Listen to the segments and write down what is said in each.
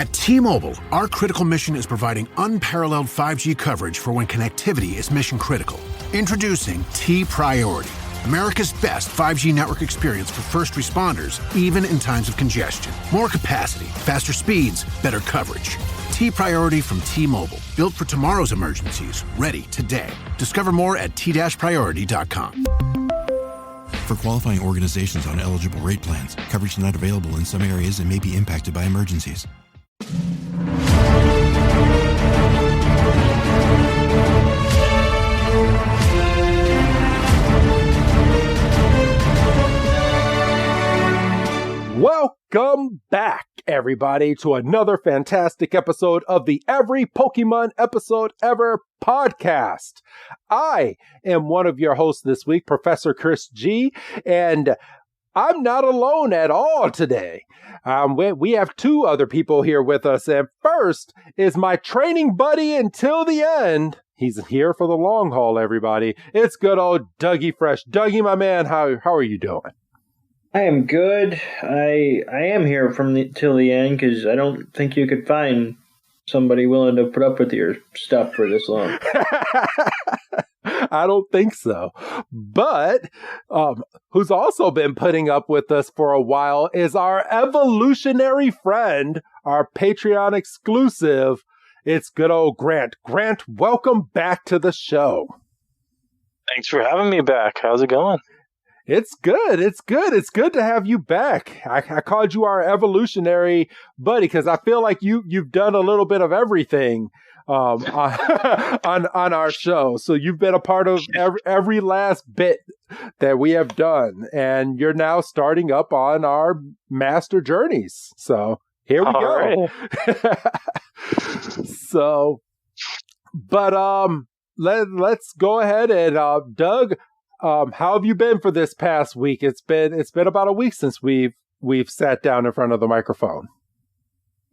At T-Mobile, our critical mission is providing unparalleled 5G coverage for when connectivity is mission critical. Introducing T-Priority, America's best 5G network experience for first responders, even in times of congestion. More capacity, faster speeds, better coverage. T-Priority from T-Mobile, built for tomorrow's emergencies, ready today. Discover more at t-priority.com. For qualifying organizations on eligible rate plans, coverage not available in some areas and may be impacted by emergencies. Welcome back, everybody, to another fantastic episode of the Every Pokemon Episode Ever podcast. I am one of your hosts this week, Professor Chris G, and I'm not alone at all today. We have two other people here with us, and first is my training buddy until the end. He's here for the long haul, everybody. It's good old Dougie Fresh. Dougie, my man, how are you doing? I am good. I am here till the end because I don't think you could find somebody willing to put up with your stuff for this long. I don't think so. But who's also been putting up with us for a while is our evolutionary friend, our Patreon exclusive. It's good old Grant. Grant, welcome back to the show. Thanks for having me back. How's it going? It's good. It's good. It's good to have you back. I called you our evolutionary buddy because I feel like you've done a little bit of everything on our show. So you've been a part of every last bit that we have done, and you're now starting up on our master journeys. So here we go. Right. Let's go ahead and Doug. How have you been for this past week? It's been about a week since we've sat down in front of the microphone.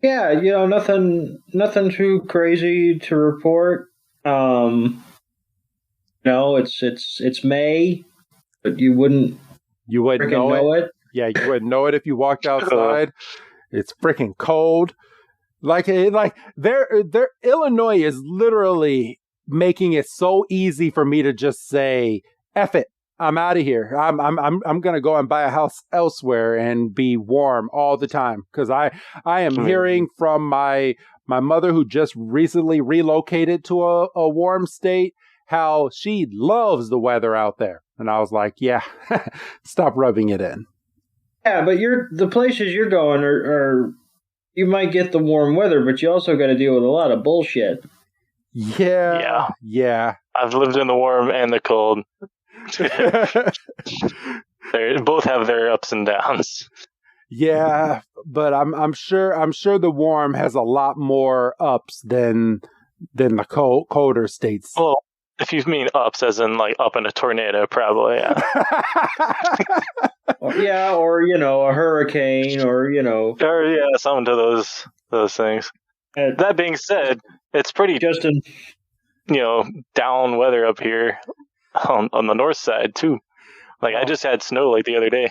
Yeah, nothing too crazy to report. No, it's May, but you wouldn't know it. Yeah, you wouldn't know it if you walked outside. It's freaking cold. Like Illinois is literally making it so easy for me to just say, F it, I'm out of here. I'm gonna go and buy a house elsewhere and be warm all the time because I am hearing from my mother, who just recently relocated to a warm state, how she loves the weather out there. And I was like, yeah, stop rubbing it in. Yeah, but the places you're going are you might get the warm weather, but you also got to deal with a lot of bullshit. Yeah. I've lived in the warm and the cold. They both have their ups and downs. Yeah, but I'm sure the warm has a lot more ups than the colder states. Well, if you mean ups as in like up in a tornado, probably, yeah. or a hurricane, or some to those things. That being said, it's pretty Justin, down weather up here on the north side too. Like I just had snow like the other day.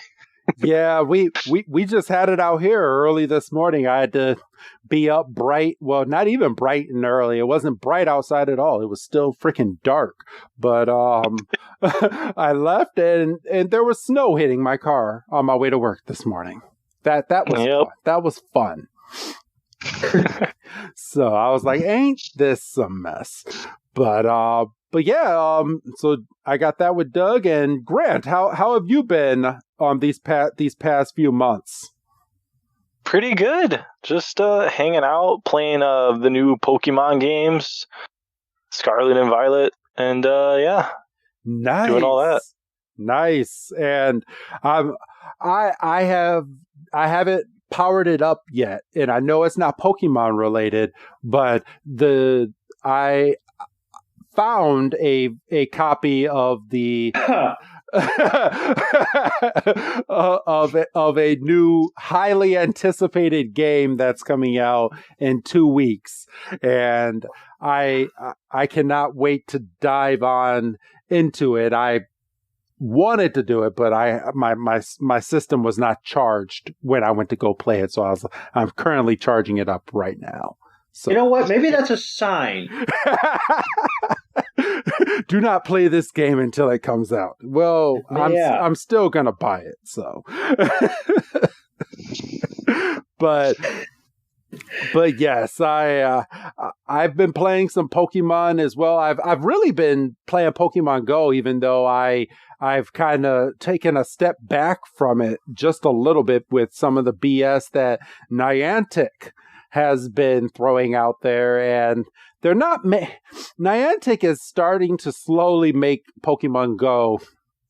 Yeah, we just had it out here early this morning. I had to be up bright. Well, not even bright and early. It wasn't bright outside at all. It was still freaking dark. But I left and there was snow hitting my car on my way to work this morning. That was fun. That was fun. So I was like, ain't this a mess? But yeah, so I got that with Doug and Grant. How have you been these past few months? Pretty good. Just hanging out, playing the new Pokemon games, Scarlet and Violet, and nice, doing all that. Nice. And I haven't powered it up yet, and I know it's not Pokemon related, but I found a copy of the of a new highly anticipated game that's coming out in 2 weeks, and I cannot wait to dive on into it. wanted to do it, but my system was not charged when I went to go play it, so I'm currently charging it up right now. So. You know what? Maybe that's a sign. Do not play this game until it comes out. Well, I'm still gonna buy it. So, but yes, I've been playing some Pokemon as well. I've really been playing Pokemon Go, even though I've kind of taken a step back from it just a little bit with some of the BS that Niantic has been throwing out there, and they're not. Niantic is starting to slowly make Pokemon Go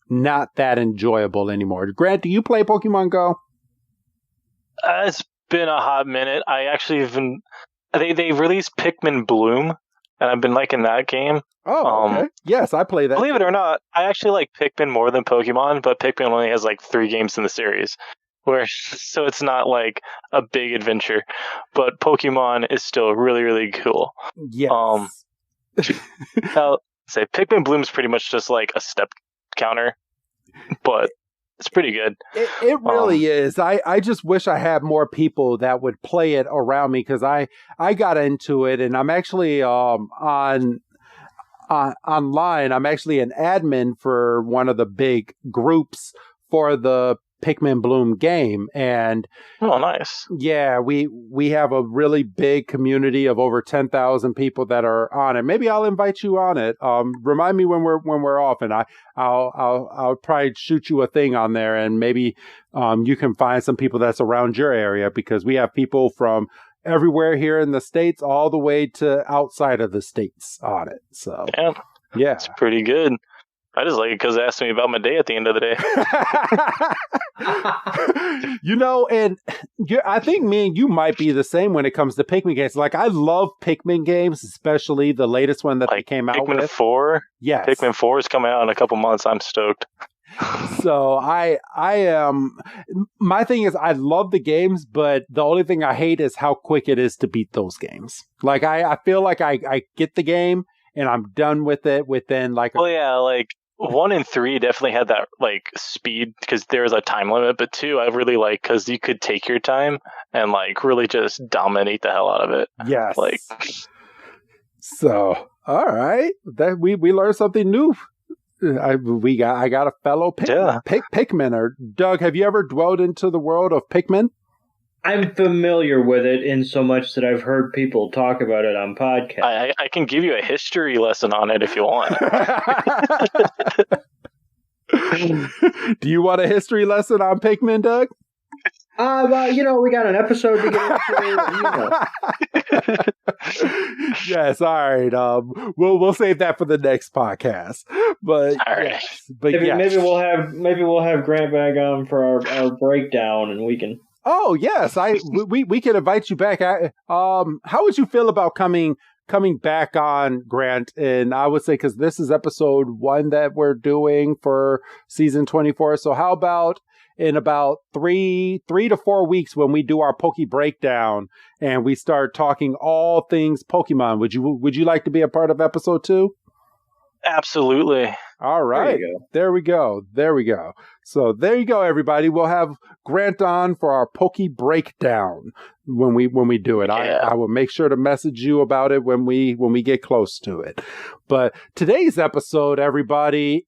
not that enjoyable anymore. Grant, do you play Pokemon Go? It's been a hot minute. I actually even they released Pikmin Bloom, and I've been liking that game. Oh, okay. Yes, I play that. Believe it or not, I actually like Pikmin more than Pokemon, but Pikmin only has like 3 games in the series. So it's not like a big adventure, but Pokemon is still really, really cool. Yes. I'll say Pikmin Bloom is pretty much just like a step counter, but it's pretty good. It really is. I just wish I had more people that would play it around me, because I got into it, and I'm actually online. I'm actually an admin for one of the big groups for the Pikmin Bloom game, and oh, nice. Yeah, we have a really big community of over 10,000 people that are on it. Maybe I'll invite you on it. Remind me when we're off, and I'll probably shoot you a thing on there, and maybe you can find some people that's around your area, because we have people from everywhere here in the States all the way to outside of the States on it. So yeah, it's pretty good. I just like it because it asked me about my day at the end of the day. And I think me and you might be the same when it comes to Pikmin games. Like, I love Pikmin games, especially the latest one that they came out with. Pikmin 4? Yes. Pikmin 4 is coming out in a couple months. I'm stoked. So I am. My thing is, I love the games, but the only thing I hate is how quick it is to beat those games. Like, I feel like I get the game and I'm done with it within like. Well, yeah, like 1 and 3 definitely had that like speed because there was a time limit, but 2 I really like because you could take your time and like really just dominate the hell out of it. Yes. Like. So all right, that we learned something new. I got a fellow Pikminer. Doug, have you ever dwelled into the world of Pikmin? I'm familiar with it in so much that I've heard people talk about it on podcasts. I can give you a history lesson on it if you want. Do you want a history lesson on Pikmin, Doug? We got an episode to get into. Yes, all right. We'll save that for the next podcast. But all right. Yes, but maybe we'll have Grant back on for our breakdown, and we can. Oh yes, we can invite you back. How would you feel about coming back on, Grant? And I would say, because this is episode 1 that we're doing for season 24. So how about in about 3 to 4 weeks when we do our Poke Breakdown and we start talking all things Pokemon? Would you like to be a part of episode 2? Absolutely. All right. There we go. So there you go, everybody. We'll have Grant on for our Poke Breakdown when we do it. Yeah. I will make sure to message you about it when we get close to it. But today's episode, everybody,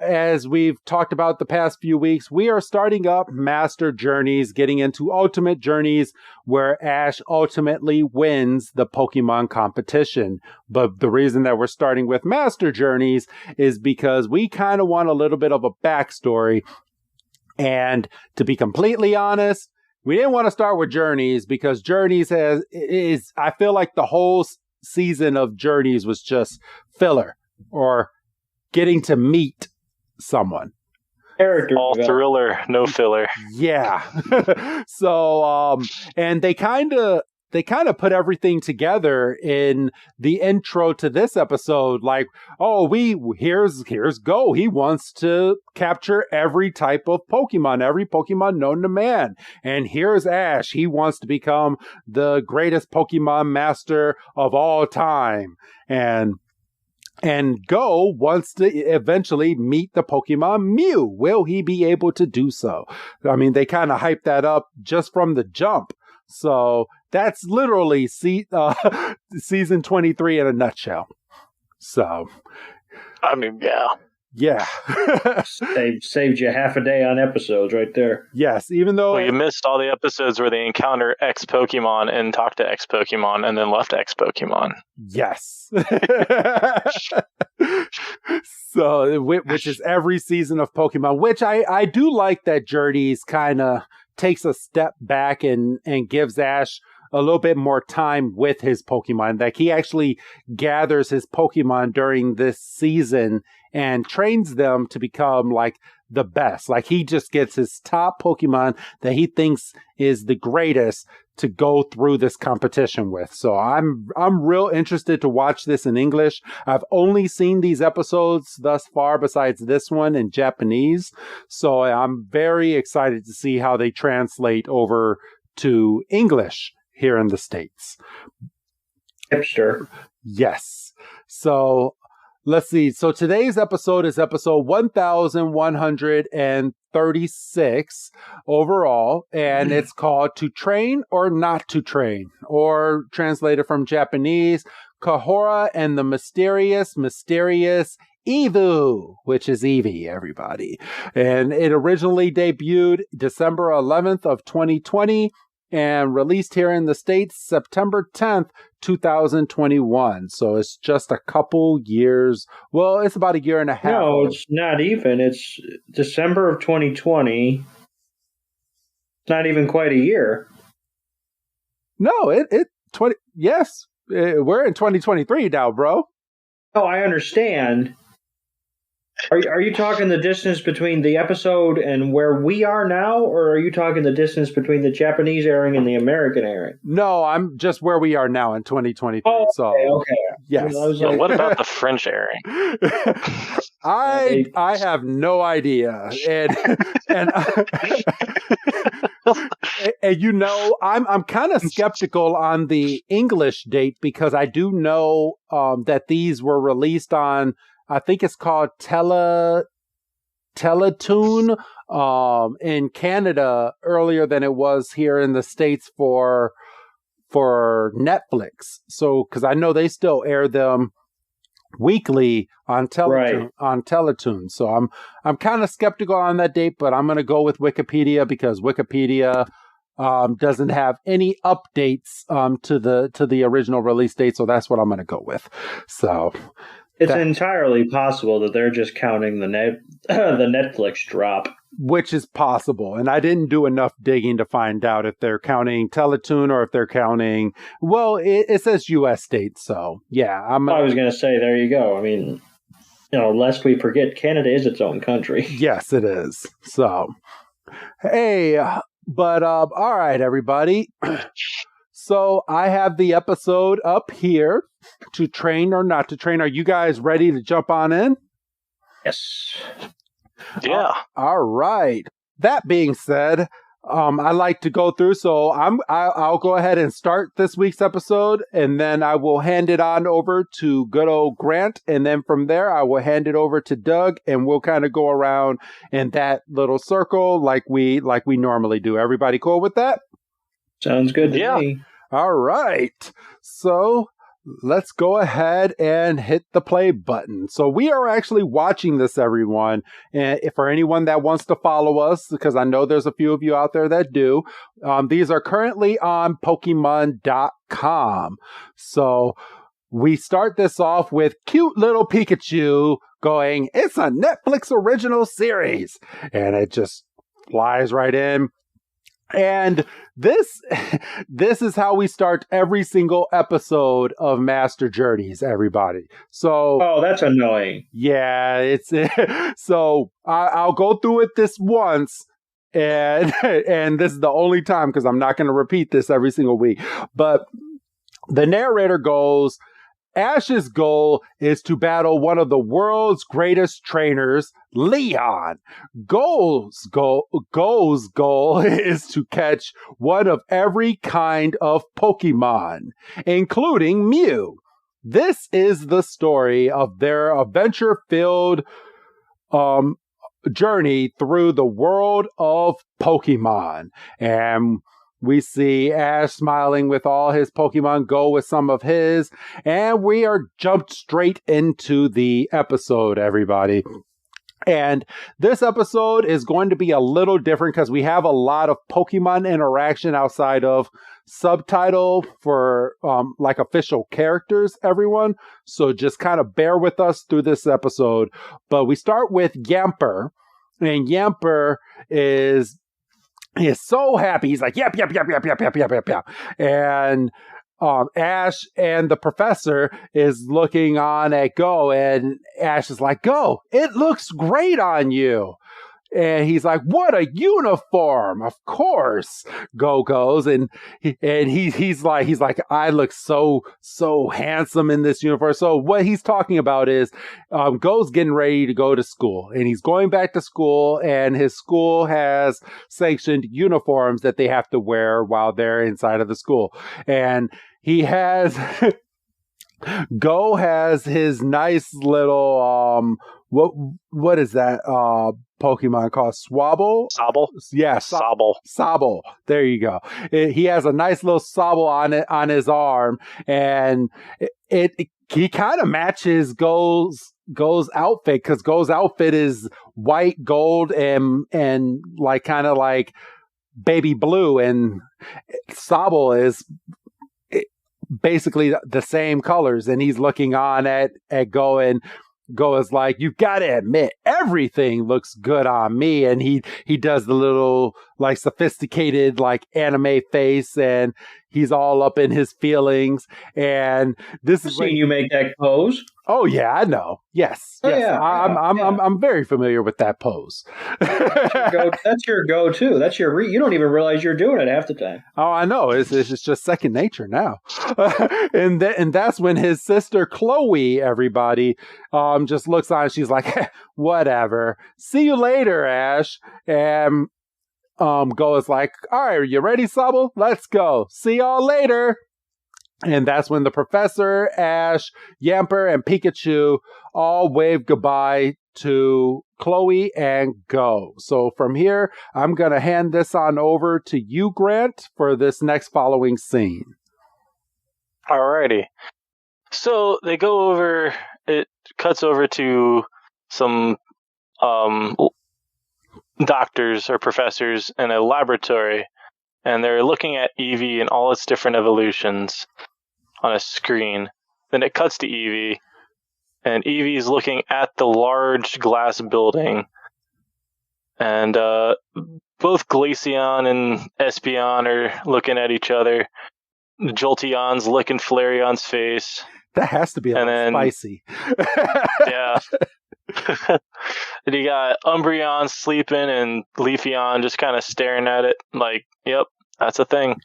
as we've talked about the past few weeks, we are starting up Master Journeys, getting into Ultimate Journeys, where Ash ultimately wins the Pokemon competition. But the reason that we're starting with Master Journeys is because we kind of want a little bit of a backstory. And to be completely honest, we didn't want to start with Journeys because Journeys I feel like the whole season of Journeys was just filler or getting to meet someone. Character all thriller, no filler. Yeah. So and they kind of put everything together in the intro to this episode, like, oh, here's Go. He wants to capture every type of Pokemon, every Pokemon known to man. And here's Ash. He wants to become the greatest Pokemon master of all time. And And Go wants to eventually meet the Pokemon Mew. Will he be able to do so? I mean, they kind of hyped that up just from the jump. So that's literally season 23 in a nutshell. So, I mean, yeah. Yeah. Saved you half a day on episodes right there. Yes, even though... Well, you missed all the episodes where they encounter X Pokemon and talk to X Pokemon and then left X Pokemon. Yes. So, which is every season of Pokemon, which I do like that Journeys kind of takes a step back and gives Ash a little bit more time with his Pokemon. Like, he actually gathers his Pokemon during this season and trains them to become like the best. Like, he just gets his top Pokemon that he thinks is the greatest to go through this competition with. So I'm real interested to watch this in English. I've only seen these episodes thus far besides this one in Japanese. So I'm very excited to see how they translate over to English here in the States. Hipster. Yes. So let's see. So today's episode is episode 1136 overall, and it's called To Train or Not to Train, or translated from Japanese, Koharu and the Mysterious Eievui, which is Eevee, everybody. And it originally debuted December 11th of 2020 and released here in the States September 10th, 2021. So it's just a couple years. Well, it's about a year and a half. No, it's not even. It's December of 2020. It's not even quite a year. No, yes. We're in 2023 now, bro. Oh, I understand. Are you talking the distance between the episode and where we are now, or are you talking the distance between the Japanese airing and the American airing? No, I'm just where we are now in 2023. Oh, so okay. Yes. What about the French airing? I have no idea, and and you know, I'm kind of skeptical on the English date because I do know that these were released on, I think it's called Teletoon in Canada earlier than it was here in the States for Netflix. So, because I know they still air them weekly on Teletoon. So I'm kind of skeptical on that date, but I'm going to go with Wikipedia because Wikipedia doesn't have any updates to the original release date. So that's what I'm going to go with. So. It's entirely possible that they're just counting the Netflix drop. Which is possible. And I didn't do enough digging to find out if they're counting Teletoon or if they're counting... Well, it says U.S. states, so yeah. I was going to say, there you go. I mean, lest we forget, Canada is its own country. Yes, it is. So, hey, but all right, everybody. So I have the episode up here, To Train or Not to Train. Are you guys ready to jump on in? Yes. Yeah. All right. That being said, I like to go through, so I'll go ahead and start this week's episode, and then I will hand it on over to good old Grant, and then from there I will hand it over to Doug, and we'll kind of go around in that little circle like we normally do. Everybody cool with that? Sounds good to me. All right. So let's go ahead and hit the play button. So we are actually watching this, everyone. And for anyone that wants to follow us, because I know there's a few of you out there that do, these are currently on Pokemon.com. So we start this off with cute little Pikachu going, "It's a Netflix original series." And it just flies right in. And this is how we start every single episode of Master Journeys, everybody. So, oh, that's annoying. Yeah, it's so I'll go through it this once, and this is the only time because I'm not going to repeat this every single week. But the narrator goes, Ash's goal is to battle one of the world's greatest trainers, Leon. Goal's goal is to catch one of every kind of Pokemon, including Mew. this is the story of their adventure-filled journey through the world of Pokemon. And we see Ash smiling with all his Pokemon, Go with some of his, and we are jumped straight into the episode, everybody. And this episode is going to be a little different because we have a lot of Pokemon interaction outside of subtitle for like official characters, everyone. So just kind of bear with us through this episode. But we start with Yamper, and Yamper is so happy. He's like, yep. And Ash and the professor is looking on at Go, and Ash is like, Go, it looks great on you. And he's like, what a uniform. Of course. Go goes and he's like, I look so handsome in this uniform. So what he's talking about is Go's getting ready to go to school, and he's going back to school, and his school has sanctioned uniforms that they have to wear while they're inside of the school. And he has Go has his nice little what is that Pokemon called? Swabble? Sobble? Yeah, Sobble. Sobble. There you go. He has a nice little Sobble on his arm, and he kind of matches Go's outfit, because Go's outfit is white, gold, and like kind of like baby blue, and Sobble is basically the same colors. And he's looking on at Go, and Go is like, you've got to admit, everything looks good on me. And he does the little like sophisticated like anime face, and he's all up in his feelings. And this is when you make that pose. Oh yeah, I know. Yes, oh, yes. Yeah, I'm very familiar with that pose. That's your go-to. That's your. You don't even realize you're doing it half the time. Oh, I know. It's just second nature now. and that's when his sister Chloe, everybody, just looks on. She's like, whatever. See you later, Ash. And Go is like, all right, are you ready, Sobble? Let's go. See y'all later. And that's when the professor, Ash, Yamper, and Pikachu all wave goodbye to Chloe and Go. So from here, I'm going to hand this on over to you, Grant, for this next following scene. Alrighty. So they go over, it cuts over to some doctors or professors in a laboratory, and they're looking at Eevee and all its different evolutions on a screen. Then it cuts to Eevee, and Eevee's looking at the large glass building, and both Glaceon and Espeon are looking at each other. Jolteon's licking Flareon's face. That has to be a little spicy. Yeah. And you got Umbreon sleeping, and Leafeon just kind of staring at it like, yep, that's a thing.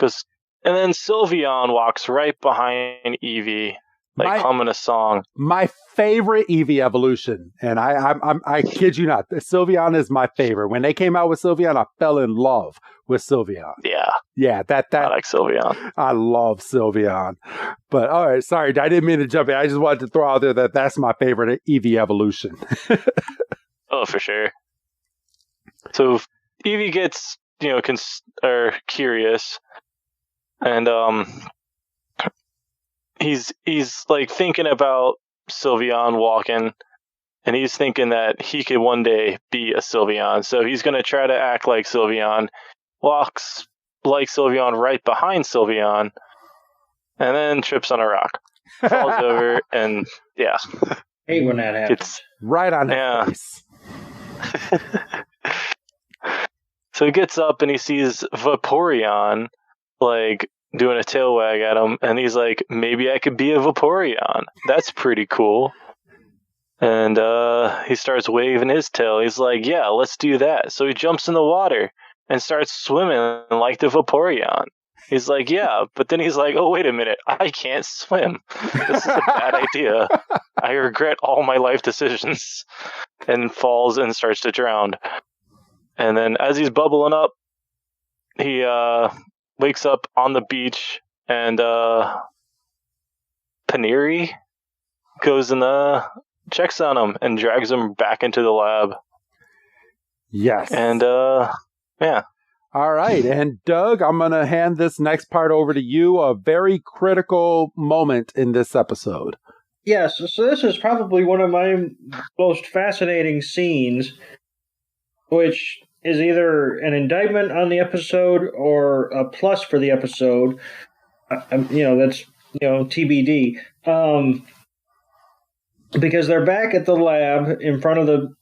And then Sylveon walks right behind Eevee, like humming a song. My favorite Eevee evolution, and I kid you not, Sylveon is my favorite. When they came out with Sylveon, I fell in love with Sylveon. Yeah, that I like Sylveon. I love Sylveon. But all right, sorry, I didn't mean to jump in. I just wanted to throw out there that that's my favorite Eevee evolution. Oh, for sure. So Eevee gets, curious, and he's like thinking about Sylveon walking, and he's thinking that he could one day be a Sylveon. So he's going to try to act like Sylveon, walks like Sylveon right behind Sylveon, and then trips on a rock, falls over, and yeah. Hate when that happens. It's right on his face. So he gets up and he sees Vaporeon, like, doing a tail wag at him, and he's like, maybe I could be a Vaporeon. That's pretty cool. And he starts waving his tail. He's like, yeah, let's do that. So he jumps in the water and starts swimming like the Vaporeon. He's like, yeah, but then he's like, oh, wait a minute, I can't swim. This is a bad idea. I regret all my life decisions. And falls and starts to drown. And then as he's bubbling up, he wakes up on the beach, and Paneri goes and checks on him and drags him back into the lab. Yes. And, yeah. All right. And Doug, I'm going to hand this next part over to you. A very critical moment in this episode. Yes. So this is probably one of my most fascinating scenes, which is either an indictment on the episode or a plus for the episode. That's TBD. Because they're back at the lab in front of the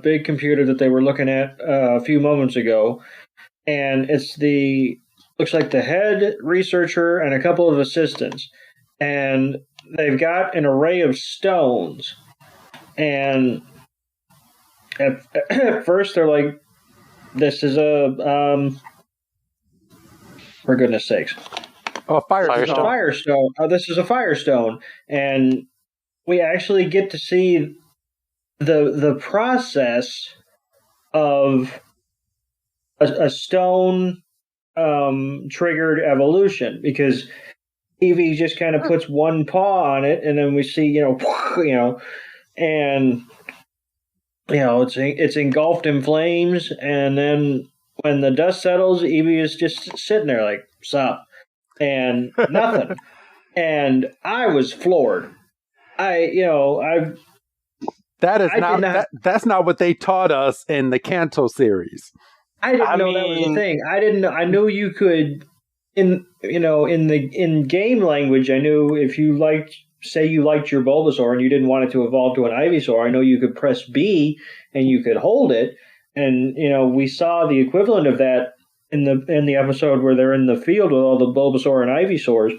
big computer that they were looking at a few moments ago, and looks like the head researcher and a couple of assistants, and they've got an array of stones, and at first they're like, "This is a for goodness sakes." Oh, Firestone. Firestone. This is a Firestone, and we actually get to see the process of a stone triggered evolution, because Eievui just kind of puts one paw on it, and then we see and it's engulfed in flames, and then when the dust settles, Eievui is just sitting there like, "Sup?" and nothing. And I was floored. That's not what they taught us in the Kanto series. I didn't know that was a thing. I didn't know. I knew you could in game language. I knew if you liked your Bulbasaur and you didn't want it to evolve to an Ivysaur, I know you could press B and you could hold it. And we saw the equivalent of that in the episode where they're in the field with all the Bulbasaur and Ivysaurs.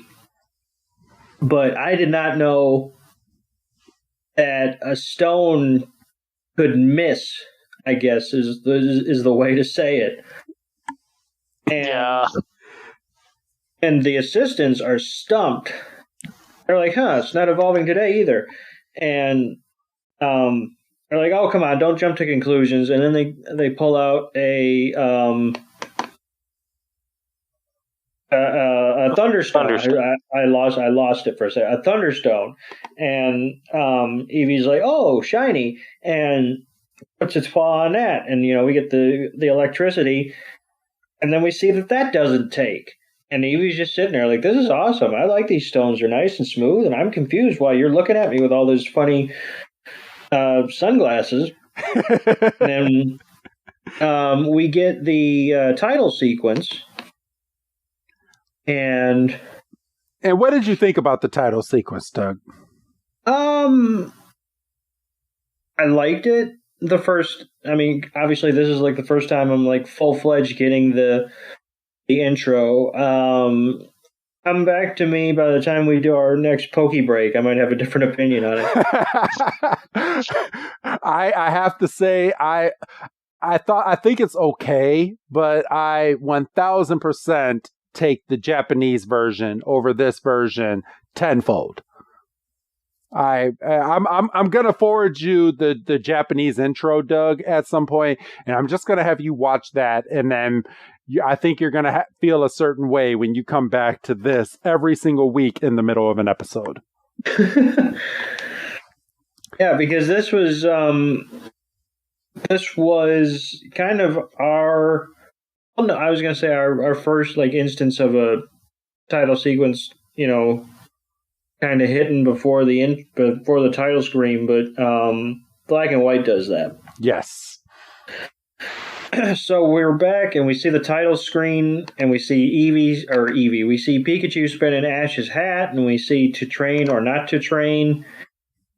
But I did not know that a stone could miss, I guess is the way to say it. And the assistants are stumped. They're like, it's not evolving today either. And they're like, oh, come on, don't jump to conclusions. And then they pull out a Thunderstone. I lost it for a second. A Thunderstone. And Eevee's like, oh, shiny. And puts its paw on that. And, we get the electricity. And then we see that doesn't take. And Eevee's just sitting there like, this is awesome. I like these stones. They're nice and smooth. And I'm confused why you're looking at me with all those funny sunglasses. And then we get the title sequence. And what did you think about the title sequence, Doug? I liked it. Obviously this is like the first time I'm like full-fledged getting the intro. Come back to me by the time we do our next Poke Break. I might have a different opinion on it. I have to say I think it's okay, but I 1000% take the Japanese version over this version tenfold. I'm gonna forward you the Japanese intro, Doug, at some point, and I'm just gonna have you watch that, and then I think you're gonna feel a certain way when you come back to this every single week in the middle of an episode. Yeah, because this was kind of our first like instance of a title sequence, kind of hidden before the title screen, but Black and White does that. Yes. So we're back and we see the title screen and we see Eievui. We see Pikachu spinning Ash's hat, and we see to train or not to train,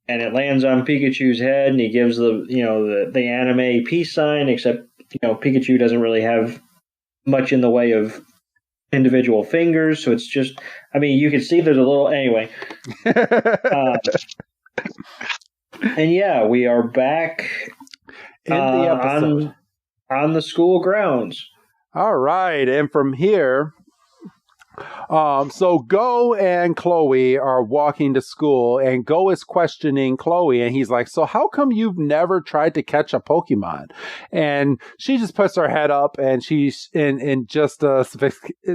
and it lands on Pikachu's head, and he gives the anime peace sign, except Pikachu doesn't really have much in the way of individual fingers, so it's just, you can see there's a little, anyway. And yeah, we are back in the episode on the school grounds. All right, and from here So Go and Chloe are walking to school, and Go is questioning Chloe, and he's like, so how come you've never tried to catch a Pokemon? And she just puts her head up, and she's in just a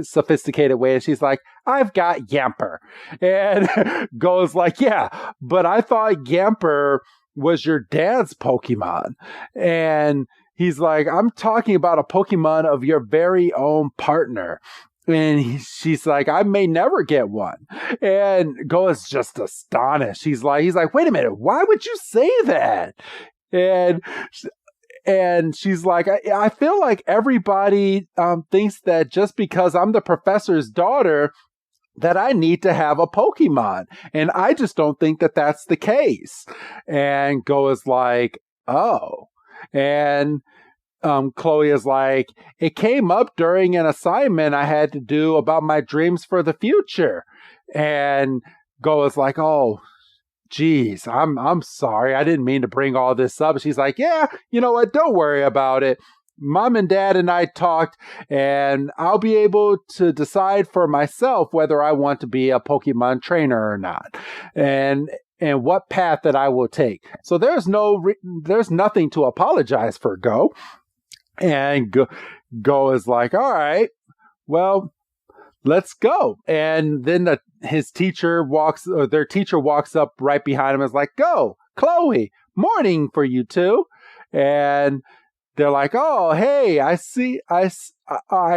sophisticated way, and she's like, I've got Yamper. And Go's like, yeah, but I thought Yamper was your dad's Pokemon. And he's like, I'm talking about a Pokemon of your very own partner. And she's like, I may never get one. And Go is just astonished. He's like, wait a minute, why would you say that? And she's like, I feel like everybody thinks that just because I'm the professor's daughter, that I need to have a Pokemon. And I just don't think that that's the case. And Go is like, oh. And Chloe is like, it came up during an assignment I had to do about my dreams for the future. And Go is like, oh, geez, I'm sorry. I didn't mean to bring all this up. She's like, yeah, you know what? Don't worry about it. Mom and Dad and I talked, and I'll be able to decide for myself whether I want to be a Pokemon trainer or not. And what path that I will take. So there's nothing to apologize for, Go. And Go is like, all right, well, let's go. And then their teacher walks up right behind him and is like, Go, Chloe, morning for you two. And they're like, oh, hey, I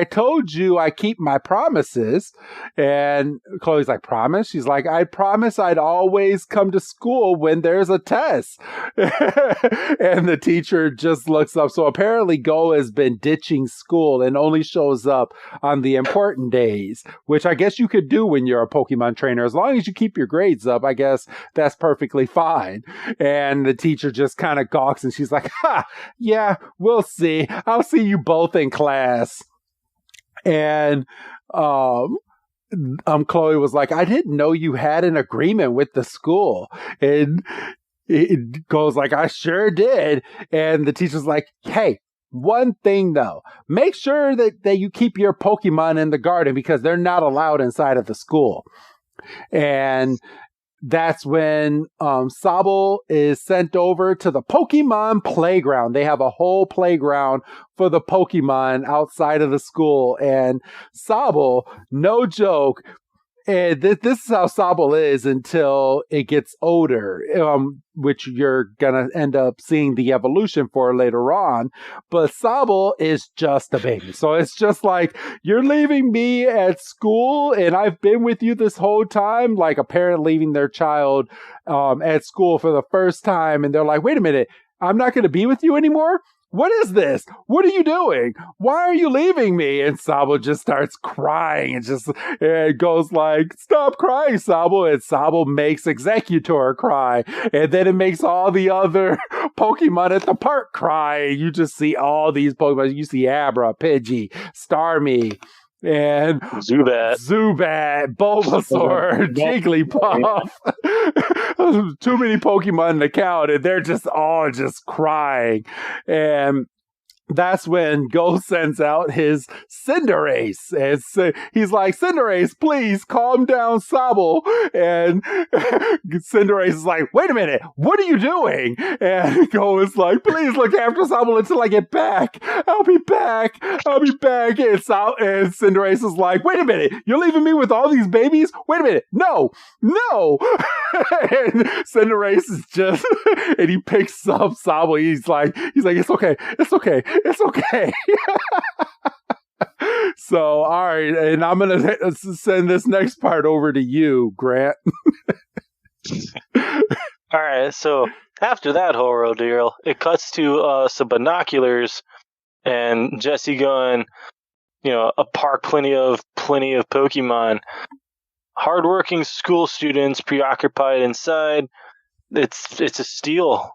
told you I keep my promises. And Chloe's like, promise? She's like, I promise I'd always come to school when there's a test. And the teacher just looks up. So apparently Go has been ditching school and only shows up on the important days, which I guess you could do when you're a Pokemon trainer. As long as you keep your grades up, I guess that's perfectly fine. And the teacher just kind of gawks and she's like, ha, yeah, we'll see. I'll see you both in class. And Chloe was like, I didn't know you had an agreement with the school. And it goes like, I sure did. And the teacher's like, hey, one thing though, make sure that you keep your Pokemon in the garden because they're not allowed inside of the school. And that's when Sobble is sent over to the Pokemon playground. They have a whole playground for the Pokemon outside of the school. And Sobble, no joke, and this is how Sobble is until it gets older, which you're going to end up seeing the evolution for later on. But Sobble is just a baby. So it's just like, you're leaving me at school and I've been with you this whole time, like a parent leaving their child at school for the first time. And they're like, wait a minute, I'm not going to be with you anymore? What is this? What are you doing? Why are you leaving me? And Sobble just starts crying and it goes like, stop crying, Sobble. And Sobble makes Executor cry. And then it makes all the other Pokemon at the park cry. You just see all these Pokemon. You see Abra, Pidgey, Starmie, and Zubat, Bulbasaur, Jigglypuff. Too many Pokemon to count, and they're just all just crying. And that's when Go sends out his Cinderace. And he's like, Cinderace, please calm down Sobble. And Cinderace is like, wait a minute, what are you doing? And Go is like, please look after Sobble until I get back. I'll be back. And Cinderace is like, wait a minute, you're leaving me with all these babies? Wait a minute, no. And Cinderace is just, and he picks up Sobble. He's like, it's okay. So, all right, and I'm going to send this next part over to you, Grant. All right, so after that whole ordeal, it cuts to some binoculars and Jesse going, a park, plenty of Pokemon. Hardworking school students preoccupied inside. It's a steal.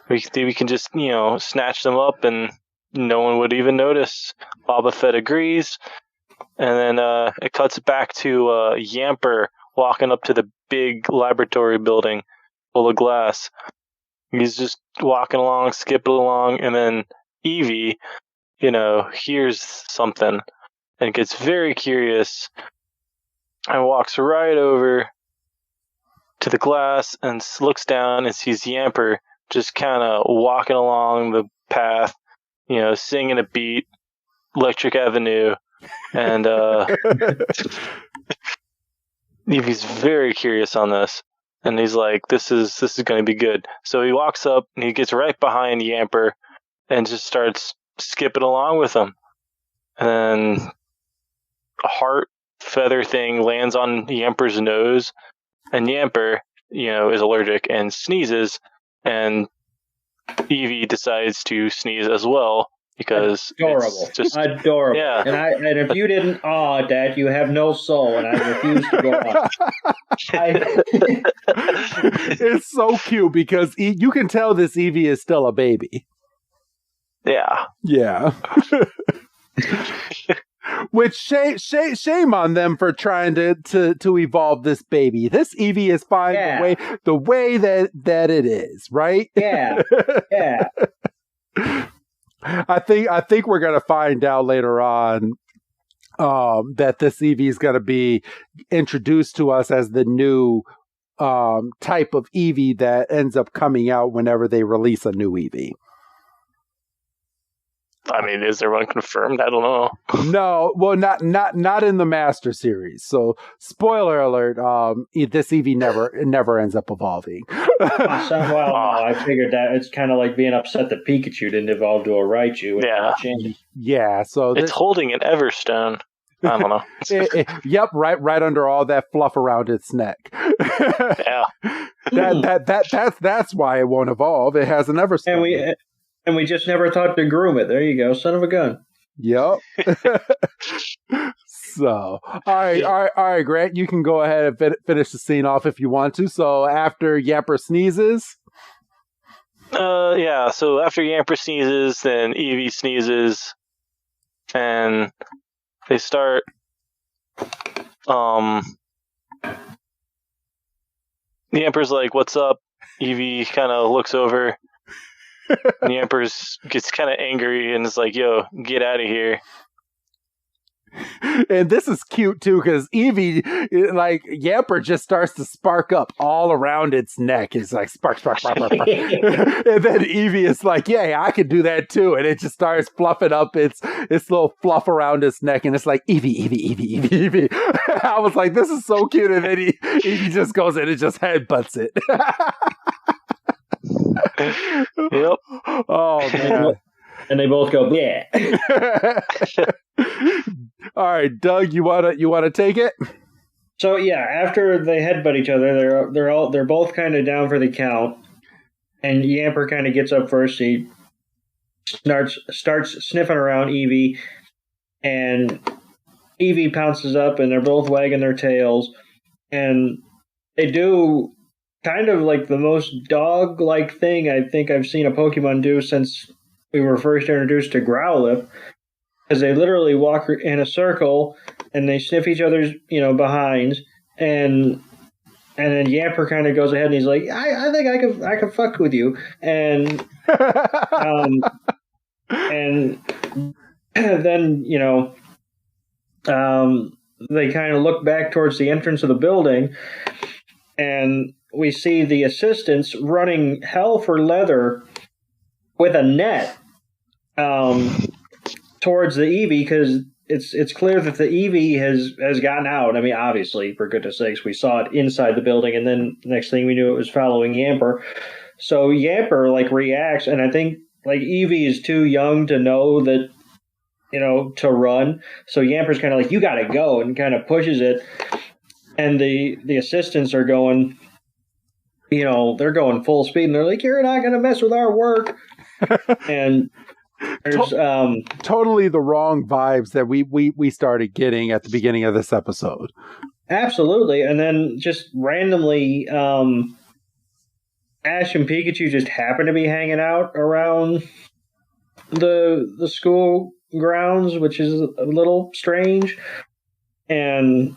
We can just, snatch them up and no one would even notice. Boba Fett agrees. And then it cuts back to Yamper walking up to the big laboratory building full of glass. He's just walking along, skipping along, and then Eevee, hears something and gets very curious and walks right over to the glass and looks down and sees Yamper just kind of walking along the path, singing a beat, Electric Avenue, and Evie's very curious on this, and he's like, "This is going to be good." So he walks up and he gets right behind Yamper and just starts skipping along with him, and then a heart feather thing lands on Yamper's nose, and Yamper, is allergic and sneezes, and Evie decides to sneeze as well because adorable, it's just adorable. Yeah, and if you didn't, Dad, you have no soul, and I refuse to go on. It's so cute because you can tell this Evie is still a baby. Yeah. Which shame on them for trying to evolve this baby. This Evie is fine the way that it is, right? Yeah. I think we're gonna find out later on that this Evie is gonna be introduced to us as the new type of Evie that ends up coming out whenever they release a new Eevee. I mean, is there one confirmed? I don't know. No, well, not in the Master series. So, spoiler alert: this Eevee never ends up evolving. I figured that it's kind of like being upset that Pikachu didn't evolve to a Raichu. Yeah. So it's holding an Everstone. I don't know. Yep, right under all that fluff around its neck. Yeah. That's why it won't evolve. It has an Everstone. And we just never thought to groom it. There you go, son of a gun. Yep. So, all right, Grant, you can go ahead and finish the scene off if you want to. So, after Yamper sneezes. Yeah. So after Yamper sneezes, then Eevee sneezes, and they start. Yamper's like, "What's up?" Eevee kind of looks over. And Yamper gets kind of angry and is like, "Yo, get out of here." And this is cute too, because Eevee, Yamper just starts to spark up all around its neck. It's like spark. And then Eevee is like, "Yeah, I can do that too." And it just starts fluffing up its little fluff around its neck. And it's like, Eevee. I was like, this is so cute. And then Eevee just goes in and just headbutts it. Yep. Oh man. And they both go, yeah. All right, Doug, you wanna take it? So yeah, after they headbutt each other, they're both kind of down for the count, and Yamper kind of gets up first. He starts sniffing around Eevee, and Eevee pounces up, and they're both wagging their tails, and they do kind of like the most dog-like thing I think I've seen a Pokemon do since we were first introduced to Growlithe, because they literally walk in a circle and they sniff each other's, behinds, and then Yamper kind of goes ahead and he's like, I think I could fuck with you, and and then they kind of look back towards the entrance of the building, and we see the assistants running hell for leather with a net towards the Eevee, because it's clear that the Eevee has gotten out. I mean, obviously, for goodness sakes, we saw it inside the building, and then next thing we knew, it was following Yamper. So Yamper reacts, and I think Eevee is too young to know that to run. So Yamper's kind of like, you gotta go, and kind of pushes it, and the assistants are going. They're going full speed, and they're like, "You're not going to mess with our work." And there's totally the wrong vibes that we started getting at the beginning of this episode. Absolutely, and then just randomly, Ash and Pikachu just happen to be hanging out around the school grounds, which is a little strange, and.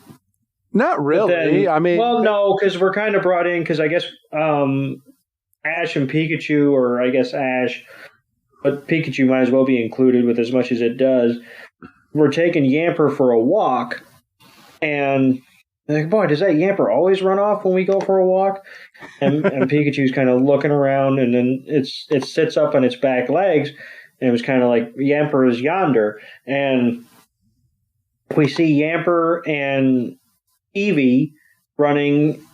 Not really. No, because we're kind of brought in because I guess Ash and Pikachu, or I guess Ash, but Pikachu might as well be included with as much as it does. We're taking Yamper for a walk, and Like, boy, does that Yamper always run off when we go for a walk? And Pikachu's kind of looking around, and then it sits up on its back legs, and it was kind of like, Yamper is yonder. And we see Yamper and Eevee running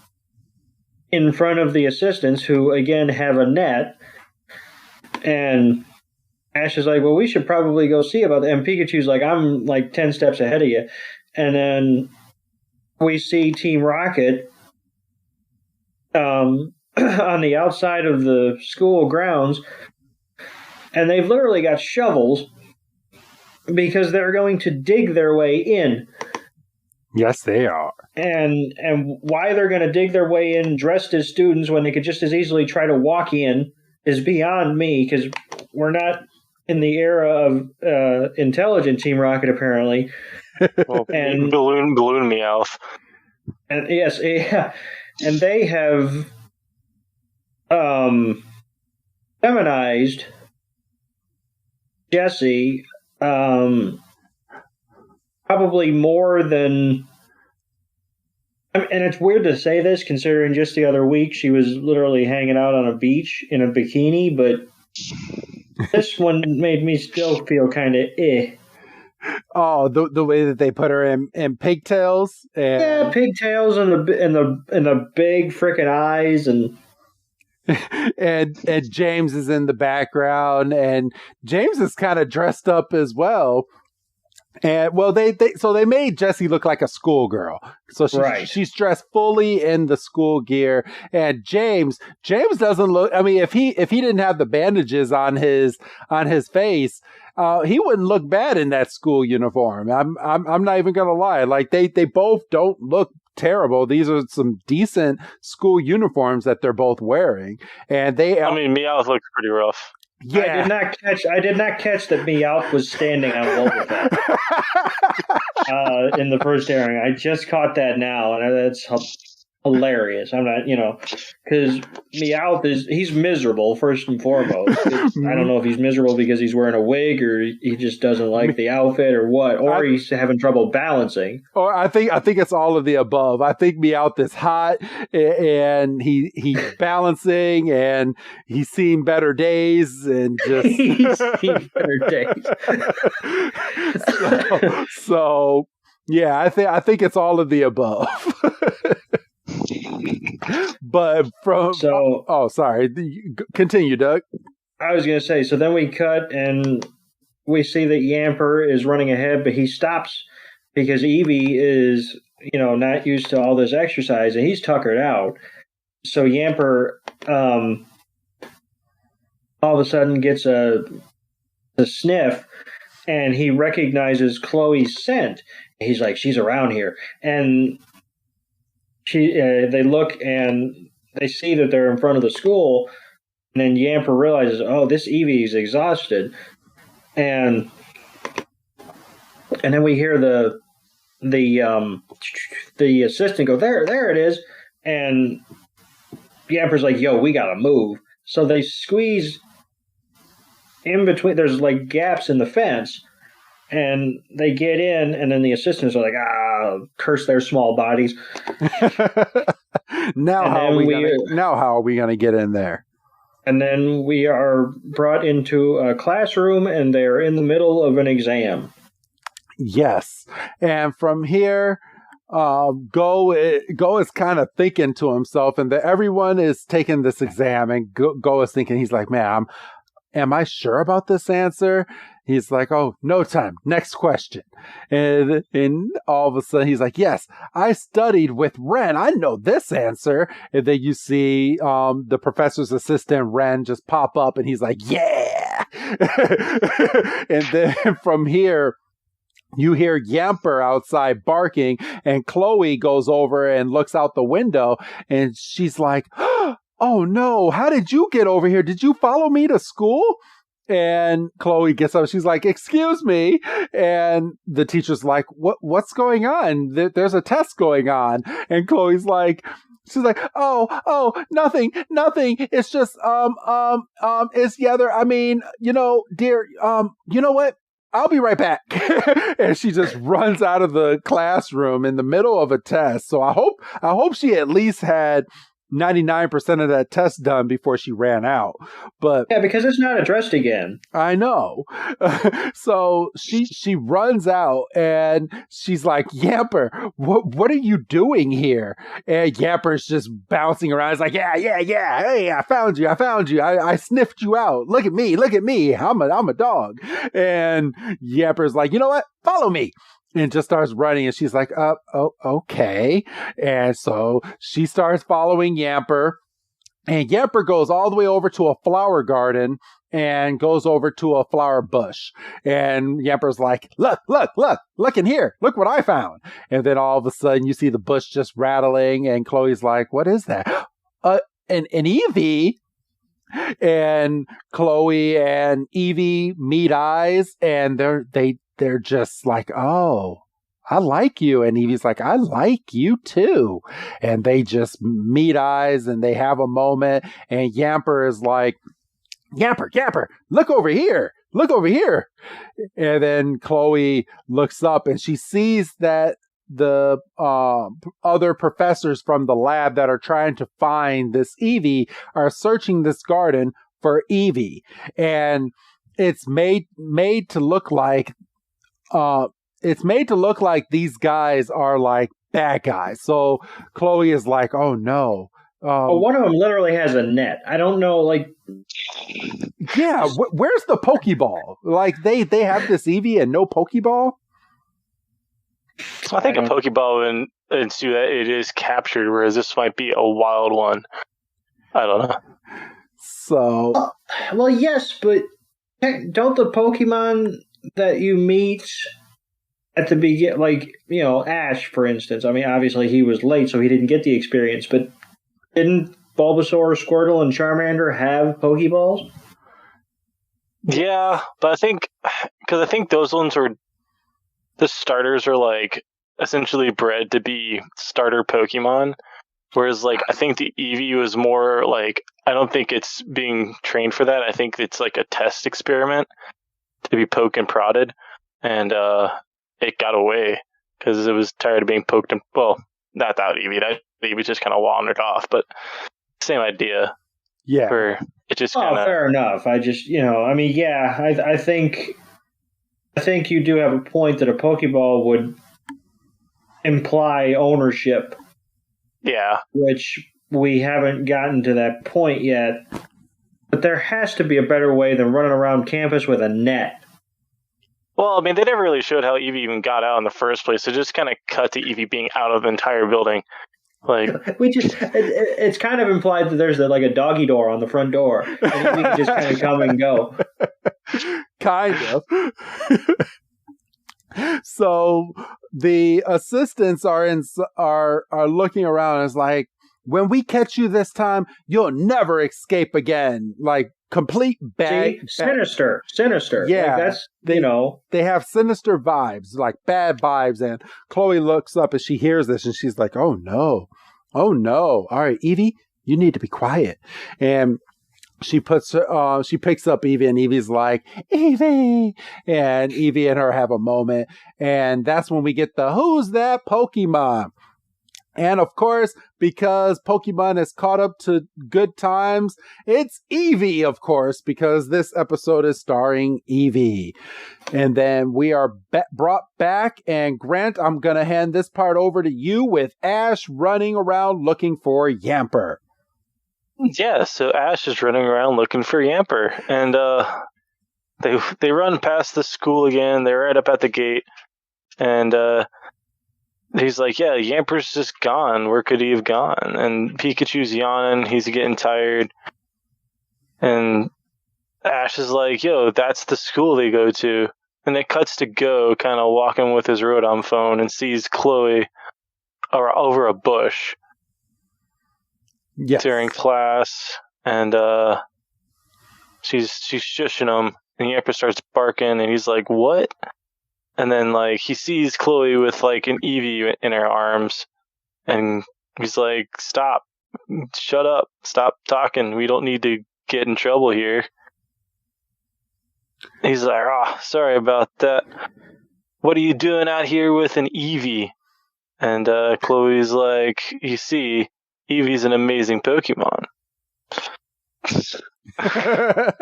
in front of the assistants, who, again, have a net. And Ash is like, well, we should probably go see about that. And Pikachu's like, I'm like 10 steps ahead of you. And then we see Team Rocket on the outside of the school grounds, and they've literally got shovels because they're going to dig their way in. Yes, they are. And why they're going to dig their way in dressed as students when they could just as easily try to walk in is beyond me, because we're not in the era of intelligent Team Rocket, apparently. Well, and balloon Meowth. And yes, yeah, and they have feminized Jessie probably more than. And it's weird to say this, considering just the other week she was literally hanging out on a beach in a bikini, but this one made me still feel kind of eh. Oh, the way that they put her in pigtails, yeah, pigtails and the big freaking eyes, and and James is in the background, and James is kind of dressed up as well. And well, they made Jessie look like a schoolgirl, so she's dressed fully in the school gear. And James doesn't look. I mean, if he didn't have the bandages on his face, he wouldn't look bad in that school uniform. I'm not even gonna lie. Like they both don't look terrible. These are some decent school uniforms that they're both wearing, and I mean, Meowth looks pretty rough. Yeah. I did not catch that Meowth was standing on Wobbuffet in the first airing. I just caught that now, and that's hilarious. I'm not, because Meowth he's miserable first and foremost. I don't know if he's miserable because he's wearing a wig, or he just doesn't like the outfit, or what, or he's having trouble balancing. Or I think it's all of the above. I think Meowth is hot, and he's balancing, and he's seen better days, and just he's seen better days. so yeah, I think it's all of the above. But sorry, continue, Doug. I was going to say, so then we cut and we see that Yamper is running ahead, but he stops because Eevee is, not used to all this exercise, and he's tuckered out. So Yamper all of a sudden gets a sniff, and he recognizes Chloe's scent. He's like, she's around here. And they look and they see that they're in front of the school, and then Yamper realizes, oh, this Eevee is exhausted, and then we hear the assistant go, there it is, and Yamper's like, yo, we gotta move. So they squeeze in between. There's like gaps in the fence, and they get in, and then the assistants are like, curse their small bodies. Now how are we going to get in there? And then we are brought into a classroom, and they're in the middle of an exam. Yes. And from here, Go is kind of thinking to himself, and that everyone is taking this exam, and Go is thinking, he's like, man, am I sure about this answer? He's like, oh, no time. Next question. And all of a sudden, he's like, yes, I studied with Ren. I know this answer. And then you see the professor's assistant, Ren, just pop up, and he's like, yeah. And then from here, you hear Yamper outside barking, and Chloe goes over and looks out the window, and she's like, oh no, how did you get over here? Did you follow me to school? And Chloe gets up. She's like, excuse me. And the teacher's like, what's going on? There's a test going on. And Chloe's like, she's like, oh, nothing. It's just, it's Yether. I mean, dear, you know what? I'll be right back. And she just runs out of the classroom in the middle of a test. So I hope she at least had 99% of that test done before she ran out. But yeah, because it's not addressed again. I know. So she runs out and she's like, Yamper, what are you doing here? And Yamper's just bouncing around. He's like, yeah. Hey, I found you. I sniffed you out. Look at me. I'm a dog. And Yamper's like, you know what? Follow me. And just starts running, and she's like, okay. And so she starts following Yamper, and Yamper goes all the way over to a flower garden and goes over to a flower bush. And Yamper's like, look in here. Look what I found. And then all of a sudden you see the bush just rattling, and Chloe's like, what is that? An Eievui. And Chloe and Eievui meet eyes, and they're just like, oh, I like you. And Evie's like, I like you too. And they just meet eyes and they have a moment. And Yamper is like, Yamper, look over here. And then Chloe looks up and she sees that the other professors from the lab that are trying to find this Eievui are searching this garden for Eievui. And it's made to look like these guys are like bad guys. So Chloe is like, oh no. One of them literally has a net. I don't know, like. Yeah, where's the Pokeball? Like they have this Eievui and no Pokeball? I think a Pokeball would ensue that it is captured, whereas this might be a wild one. I don't know. So. Well, yes, but don't the Pokemon that you meet at the beginning, like, you know, Ash, for instance, I mean, obviously he was late, so he didn't get the experience, but didn't Bulbasaur, Squirtle, and Charmander have Pokeballs? Yeah, but I think those ones are, the starters are, like, essentially bred to be starter Pokemon, whereas, like, I think the Eevee was more, like, I don't think it's being trained for that. I think it's, like, a test experiment to be poked and prodded, and it got away because it was tired of being poked and, well, not that Eevee. That Eevee just kind of wandered off, but same idea. Yeah. Where it just kind of. Fair enough. I just, you know, I mean, yeah, I think you do have a point that a Pokeball would imply ownership. Yeah. Which we haven't gotten to that point yet. But there has to be a better way than running around campus with a net. Well, I mean, they never really showed how Eevee even got out in the first place. It just kind of cut to Eevee being out of the entire building. Like it's kind of implied that there's like a doggy door on the front door, and Eevee can just kind of come and go. Kind of. So the assistants are looking around and it's like, when we catch you this time, you'll never escape again. Like complete bad. Sinister. Yeah, like that's they have sinister vibes, like bad vibes. And Chloe looks up and she hears this and she's like, oh no. All right, Eevee, you need to be quiet. And she picks up Eevee, and Eevee's like, Eevee! And Eevee and her have a moment. And that's when we get the who's that Pokemon? And of course, because Pokemon is caught up to good times, it's Eevee, of course, because this episode is starring Eevee. And then we are brought back, and Grant, I'm going to hand this part over to you with Ash running around looking for Yamper. Yeah, so Ash is running around looking for Yamper, and they run past the school again. They're right up at the gate, and he's like, yeah, Yamper's just gone. Where could he have gone? And Pikachu's yawning. He's getting tired. And Ash is like, yo, that's the school they go to. And it cuts to Go kind of walking with his Rotom phone and sees Chloe over a bush during class. And she's shushing him. And Yamper starts barking. And he's like, what? And then, like, he sees Chloe with, like, an Eevee in her arms. And he's like, stop. Shut up. Stop talking. We don't need to get in trouble here. He's like, "Oh, sorry about that. What are you doing out here with an Eevee?" And Chloe's like, "You see, Eevee's an amazing Pokemon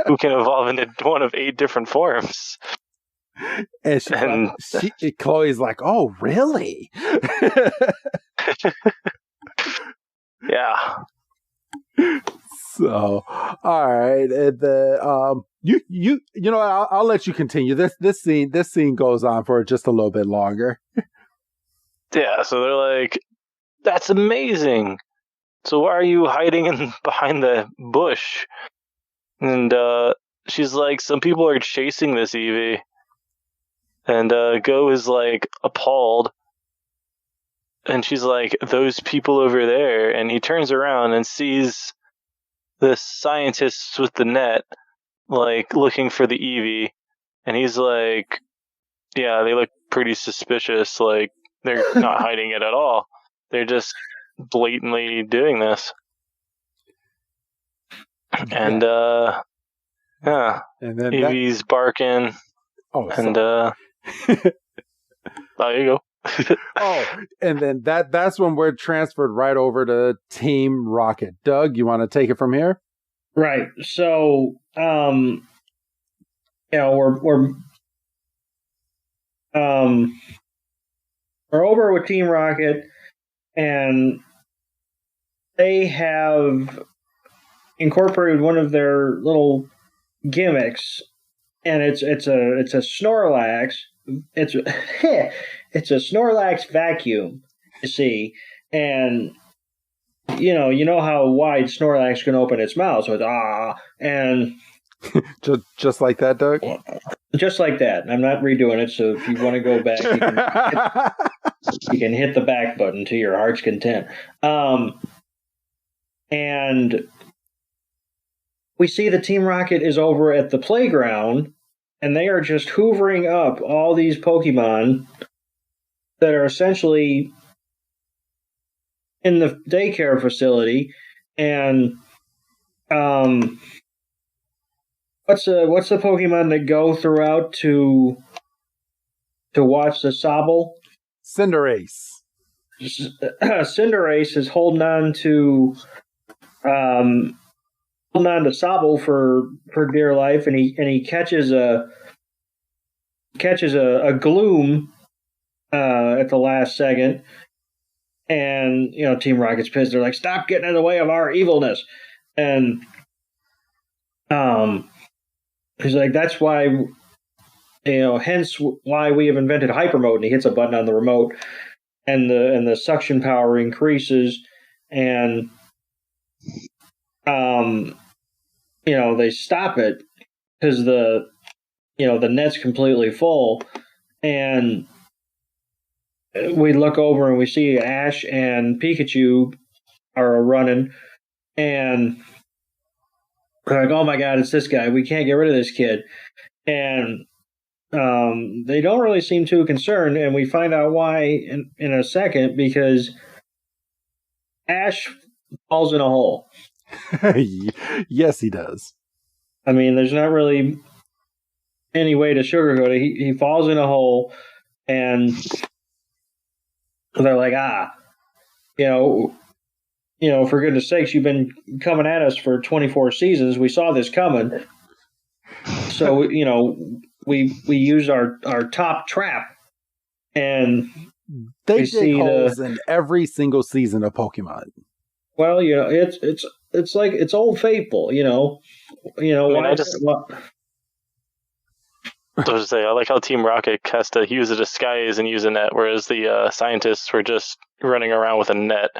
who can evolve into one of 8 different forms." And Chloe's like, "Oh, really?" Yeah. So, all right, and I'll let you continue. This scene goes on for just a little bit longer. Yeah, so they're like, "That's amazing. So why are you hiding behind the bush?" And she's like, "Some people are chasing this Eevee." And Go is like appalled. And she's like, "Those people over there." And he turns around and sees the scientists with the net, like, looking for the Eevee. And he's like, "Yeah, they look pretty suspicious. Like, they're not hiding it at all. They're just blatantly doing this." And, yeah. And then Eevee's barking. And, there you go. And then that's when we're transferred right over to Team Rocket. Doug, you want to take it from here? Right. So, we're over with Team Rocket, and they have incorporated one of their little gimmicks, and it's a Snorlax. It's a Snorlax vacuum, you see, and you know how wide Snorlax can open its mouth, so it's and just like that, Doug. Just like that. I'm not redoing it, so if you want to go back, you can hit the back button to your heart's content. And we see the Team Rocket is over at the playground, and they are just hoovering up all these Pokemon that are essentially in the daycare facility. And what's the Pokemon that go throughout to watch the Sobble? Cinderace. Cinderace is holding on to Sobble for dear life, and he catches a Gloom at the last second, and Team Rocket's pissed. They're like, "Stop getting in the way of our evilness," and he's like, "That's why, hence why we have invented hyper mode." And he hits a button on the remote, and the suction power increases, and they stop it because the net's completely full, and we look over and we see Ash and Pikachu are running, and we're like, "Oh my God, it's this guy. We can't get rid of this kid." And they don't really seem too concerned, and we find out why in a second, because Ash falls in a hole. Yes, he does. I mean, there's not really any way to sugarcoat it. He falls in a hole, and they're like, for goodness sakes, you've been coming at us for 24 seasons. We saw this coming. So, we used our top trap, and they dig holes in every single season of Pokemon. Well, it's like it's Old Faithful, I was say, I like how Team Rocket has to use a disguise and use a net, whereas the scientists were just running around with a net.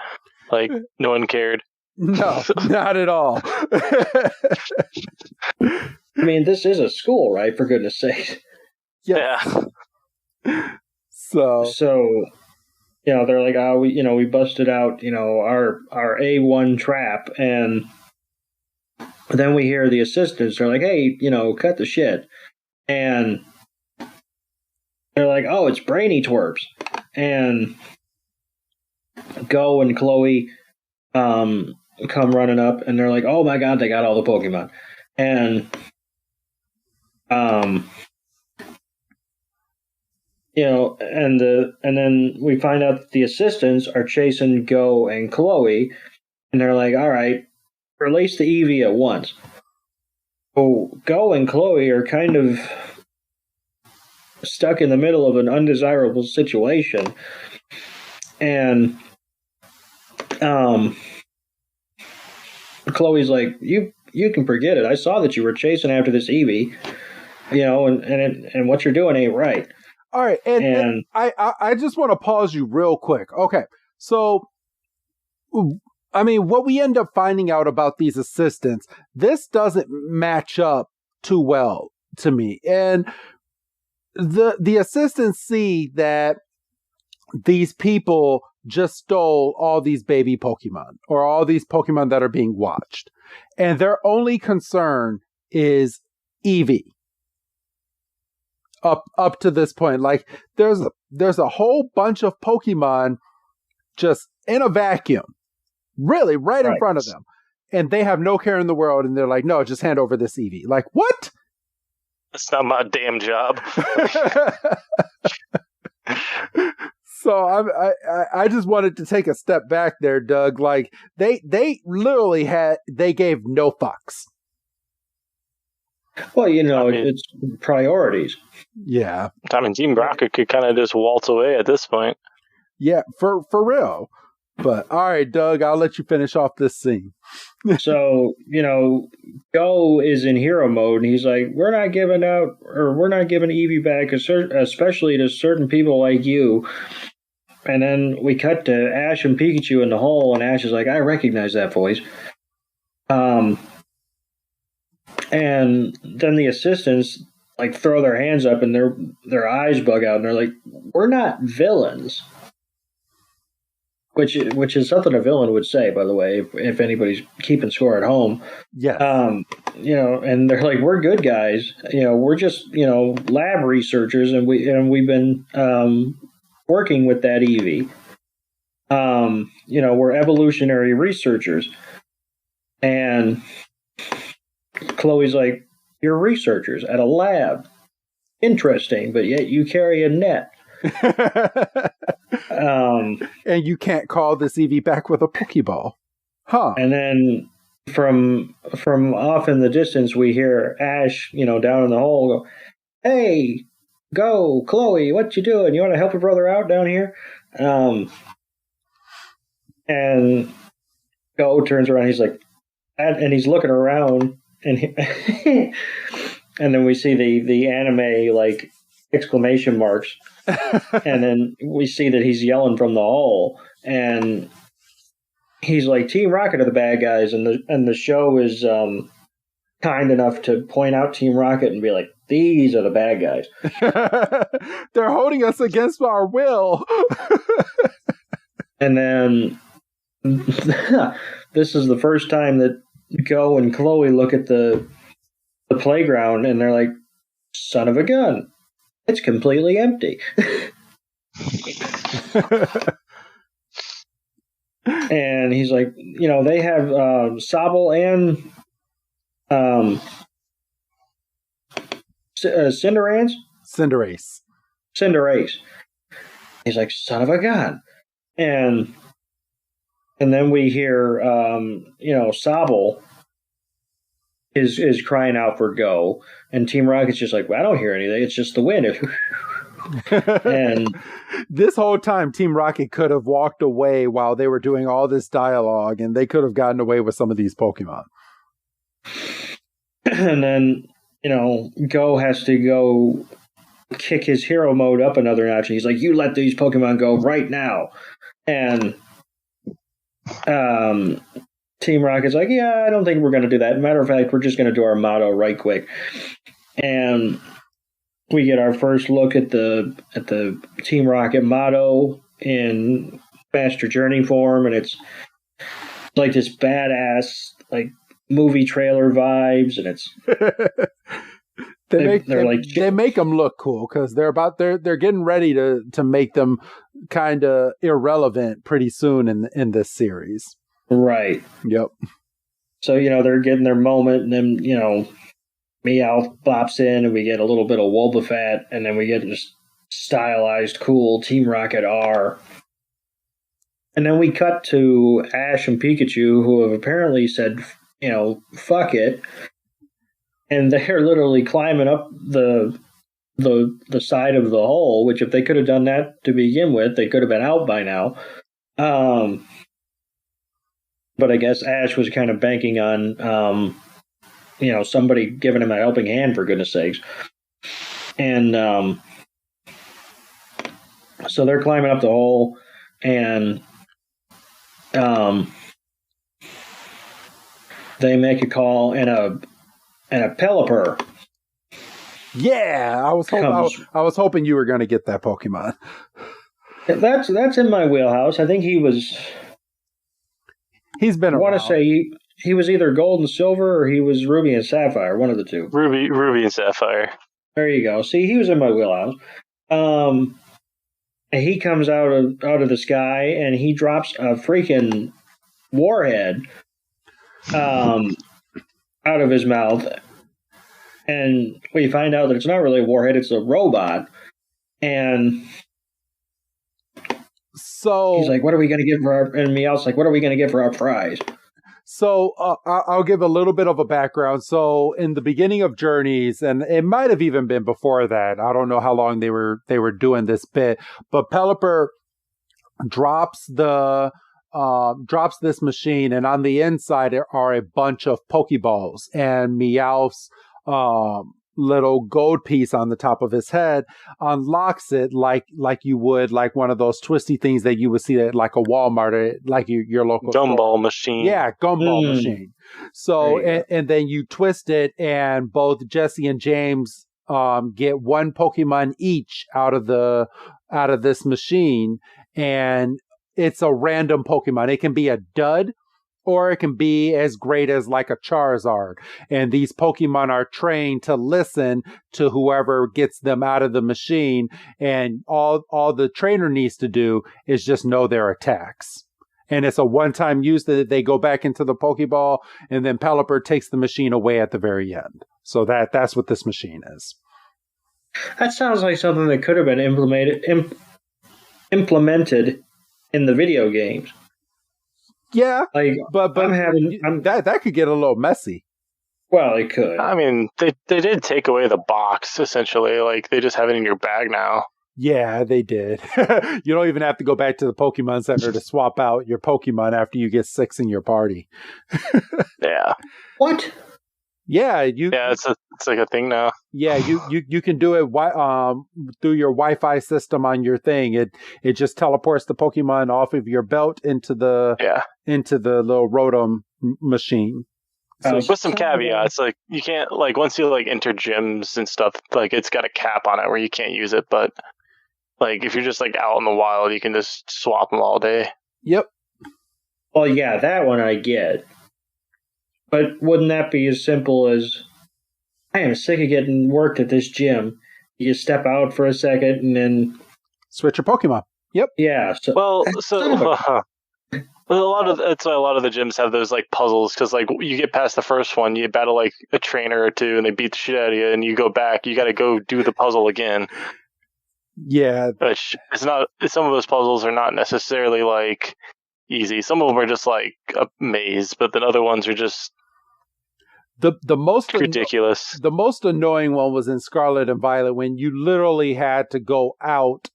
Like, no one cared. No, not at all. I mean, this is a school, right? For goodness sake. Yeah. So they're like, we busted out, our A1 trap, and then we hear the assistants. They're like, "Hey, cut the shit," and they're like, "Oh, it's Brainy Twerps," and Go and Chloe come running up, and they're like, "Oh my God, they got all the Pokemon," and You know, and then we find out that the assistants are chasing Go and Chloe, and they're like, all right, release the Eievui at once. So Go and Chloe are kind of stuck in the middle of an undesirable situation. And Chloe's like, you can forget it. I saw that you were chasing after this Eievui, you know, and what you're doing ain't right. All right, and I just want to pause you real quick. Okay, so, I mean, what we end up finding out about these assistants, this doesn't match up too well to me. And the assistants see that these people just stole all these baby Pokemon, or all these Pokemon that are being watched. And their only concern is Eievui. Up to this point, like there's a whole bunch of Pokemon just in a vacuum, really right in front of them, and they have no care in the world, and they're like, no, just hand over this Eievui. Like, what? That's not my damn job. So I just wanted to take a step back there, Doug. Like they literally they gave no fucks. Well, you know, it's priorities. Yeah. I mean, Team Rocket could kind of just waltz away at this point. Yeah, for real. But, all right, Doug, I'll let you finish off this scene. So, you know, Go is in hero mode, and he's like, we're not giving Eievui back, especially to certain people like you. And then we cut to Ash and Pikachu in the hole, and Ash is like, I recognize that voice. And then the assistants like throw their hands up and their eyes bug out, and they're like, we're not villains. Which is something a villain would say, by the way, if anybody's keeping score at home. Yeah. You know, and they're like, we're good guys. You know, we're just, you know, lab researchers, and we've been working with that Eievui. You know, we're evolutionary researchers. And Chloe's like, you're researchers at a lab. Interesting, but yet you carry a net. And you can't call this Eievui back with a Pokeball. Huh. And then from off in the distance, we hear Ash, you know, down in the hole go, hey, Go, Chloe, what you doing? You want to help a brother out down here? And Go turns around, he's like, and he's looking around, and and then we see the anime like exclamation marks, and then we see that he's yelling from the hole, and he's like, Team Rocket are the bad guys, and the show is kind enough to point out Team Rocket and be like, these are the bad guys. They're holding us against our will. And then this is the first time that Go and Chloe look at the playground, and they're like, son of a gun, it's completely empty. And he's like, you know, they have Sobble and Cinderace. He's like, son of a gun. And then we hear, you know, Sobble is crying out for Go, and Team Rocket's just like, well, I don't hear anything. It's just the wind. And this whole time, Team Rocket could have walked away while they were doing all this dialogue, and they could have gotten away with some of these Pokemon. And then, you know, Go has to go kick his hero mode up another notch. And he's like, you let these Pokemon go right now. And Team Rocket's like, yeah, I don't think we're going to do that. Matter of fact, we're just going to do our motto right quick. And we get our first look at the Team Rocket motto in Master Journey form, and it's like this badass like movie trailer vibes, and it's they make them look cool because they're getting ready to make them kind of irrelevant pretty soon in this series. Right. Yep. So, you know, they're getting their moment, and then, you know, Meowth bops in, and we get a little bit of Wobbuffet, and then we get this stylized, cool Team Rocket R. And then we cut to Ash and Pikachu, who have apparently said, fuck it. And they're literally climbing up the side of the hole, which if they could have done that to begin with, they could have been out by now. But I guess Ash was kind of banking on, somebody giving him a helping hand, for goodness sakes. And so they're climbing up the hole, and they make a call, and a Pelipper. Yeah, I was hoping you were going to get that Pokemon. That's in my wheelhouse. I think he's been around. I want to say he was either Gold and Silver, or he was Ruby and Sapphire, one of the two. Ruby and Sapphire. There you go. See, he was in my wheelhouse. And he comes out of the sky, and he drops a freaking warhead out of his mouth. And we find out that it's not really a warhead, it's a robot. And so he's like, what are we going to get for our... And Meowth's like, what are we going to get for our prize? So I'll give a little bit of a background. So in the beginning of Journeys, and it might have even been before that, I don't know how long they were doing this bit, but Pelipper drops this machine, and on the inside are a bunch of Pokeballs, and Meowth's little gold piece on the top of his head unlocks it like you would like one of those twisty things that you would see at like a Walmart, like your local gumball machine. Yeah, gumball machine. So and then you twist it, and both Jesse and James get one Pokemon each out of this machine, and it's a random Pokemon. It can be a dud, or it can be as great as like a Charizard. And these Pokemon are trained to listen to whoever gets them out of the machine. And all the trainer needs to do is just know their attacks. And it's a one-time use that they go back into the Pokeball, and then Pelipper takes the machine away at the very end. So that's what this machine is. That sounds like something that could have been implemented in the video games. Yeah, like, but that could get a little messy. Well, it could. I mean, they did take away the box, essentially. Like, they just have it in your bag now. Yeah, they did. You don't even have to go back to the Pokemon Center to swap out your Pokemon after you get 6 in your party. Yeah. What? Yeah, it's like a thing now. Yeah, you can do it through your Wi-Fi system on your thing. It just teleports the Pokemon off of your belt into the little Rotom machine. So with some caveats, like you can't once you enter gyms and stuff, it's got a cap on it where you can't use it. But if you're just out in the wild, you can just swap them all day. Yep. Well, yeah, that one I get. But wouldn't that be as simple as, I am sick of getting worked at this gym. You step out for a second and then switch your Pokemon. Yep. Yeah. A lot of that's why a lot of the gyms have those puzzles, because you get past the first one, you battle a trainer or two, and they beat the shit out of you, and you go back, you got to go do the puzzle again. Yeah. Which it's not. Some of those puzzles are not necessarily easy. Some of them are just a maze, but then other ones are just the most ridiculous. The most annoying one was in Scarlet and Violet, when you literally had to go out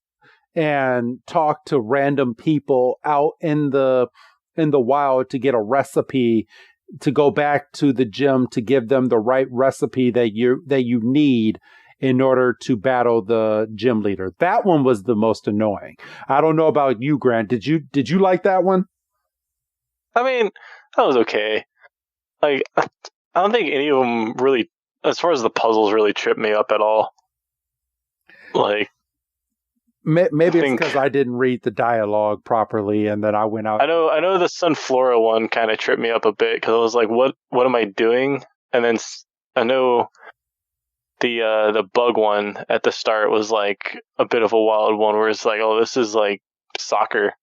and talk to random people out in the wild to get a recipe, to go back to the gym to give them the right recipe that you need in order to battle the gym leader. That one was the most annoying. I don't know about you, Grant. Did you like that one? I mean, that was okay. I don't think any of them really, as far as the puzzles, really tripped me up at all. Maybe it's because I didn't read the dialogue properly, and then I went out. I know the Sunflora one kind of tripped me up a bit, because I was like, what am I doing? And then I know the bug one at the start was a bit of a wild one, where it's oh, this is soccer.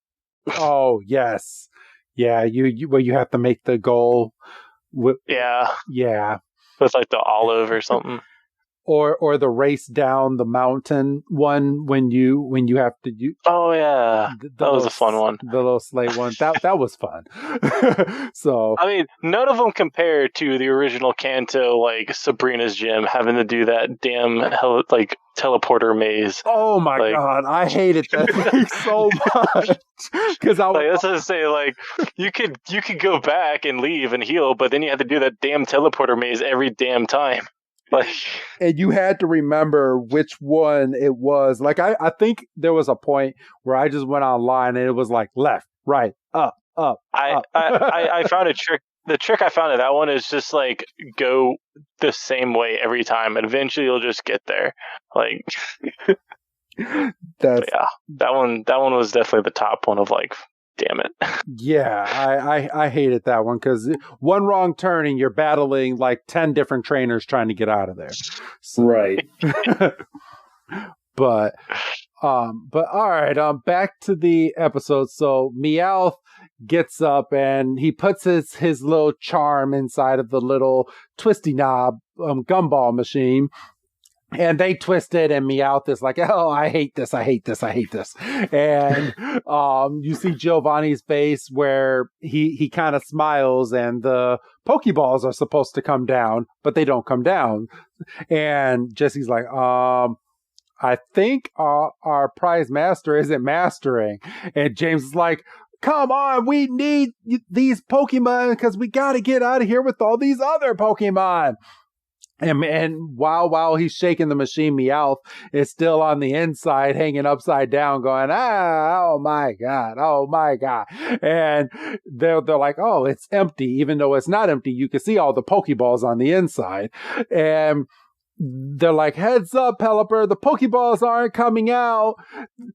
Oh yes, yeah. You have to make the goal. Yeah. Yeah. with like the olive or something. Or the race down the mountain one when you have to use. Oh yeah, that was a fun one. The little sleigh one that was fun. So I mean, none of them compare to the original Kanto, like Sabrina's gym having to do that damn like teleporter maze. Oh my god, I hated that thing so much because I was that's what I say. Like you could go back and leave and heal, but then you had to do that damn teleporter maze every damn time. Like, and you had to remember which one it was. Like, I think there was a point where I just went online and it was like left, right, up. I found a trick. The trick I found in that one is just like go the same way every time, and eventually you'll just get there. Like, yeah, that one was definitely the top one of like. Damn it. Yeah, I hated that one because one wrong turn and you're battling like 10 different trainers trying to get out of there. So, right. But all right, back to the episode. So Meowth gets up and he puts his little charm inside of the little twisty knob gumball machine. And they twist it, and Meowth is like, oh, I hate this. And you see Giovanni's face where he kind of smiles, and the Pokeballs are supposed to come down, but they don't come down. And Jesse's like, I think our prize master isn't mastering. And James is like, come on, we need these Pokemon because we got to get out of here with all these other Pokemon. And while he's shaking the machine, Meowth is still on the inside, hanging upside down, going, oh my god. And they're like, oh, it's empty, even though it's not empty. You can see all the Pokeballs on the inside. And they're like, heads up, Pelipper, the Pokeballs aren't coming out.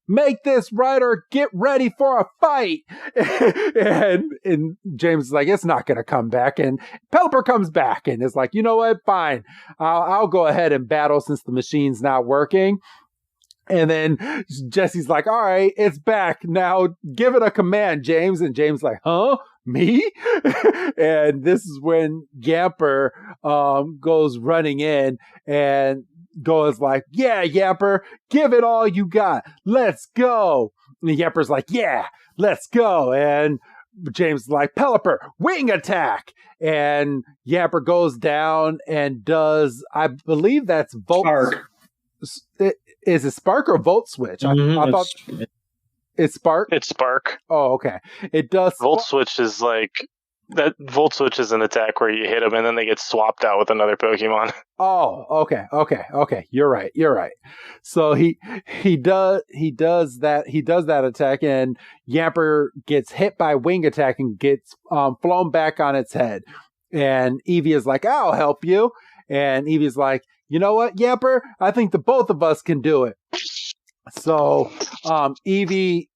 Make this right or get ready for a fight. and James is like, it's not going to come back. And Pelipper comes back and is like, you know what? Fine. I'll go ahead and battle since the machine's not working. And then Jesse's like, all right, it's back. Now give it a command, James. And James is like, huh? Me? And this is when Yamper goes running in and goes like, yeah, Yamper, give it all you got. Let's go. And Yamper's like, yeah, let's go. And James is like, Pelipper, wing attack. And Yamper goes down and does, I believe that's Volt. Spark. Is it Spark or Volt Switch? I thought it's Spark. It's Spark. Oh, okay. It does. Volt Switch is like that. Volt Switch is an attack where you hit them and then they get swapped out with another Pokemon. Oh, okay. You're right. So he does that attack, and Yamper gets hit by wing attack and gets flown back on its head. And Eevee is like, I'll help you. And Eevee's like, you know what, Yamper? I think the both of us can do it. So Eevee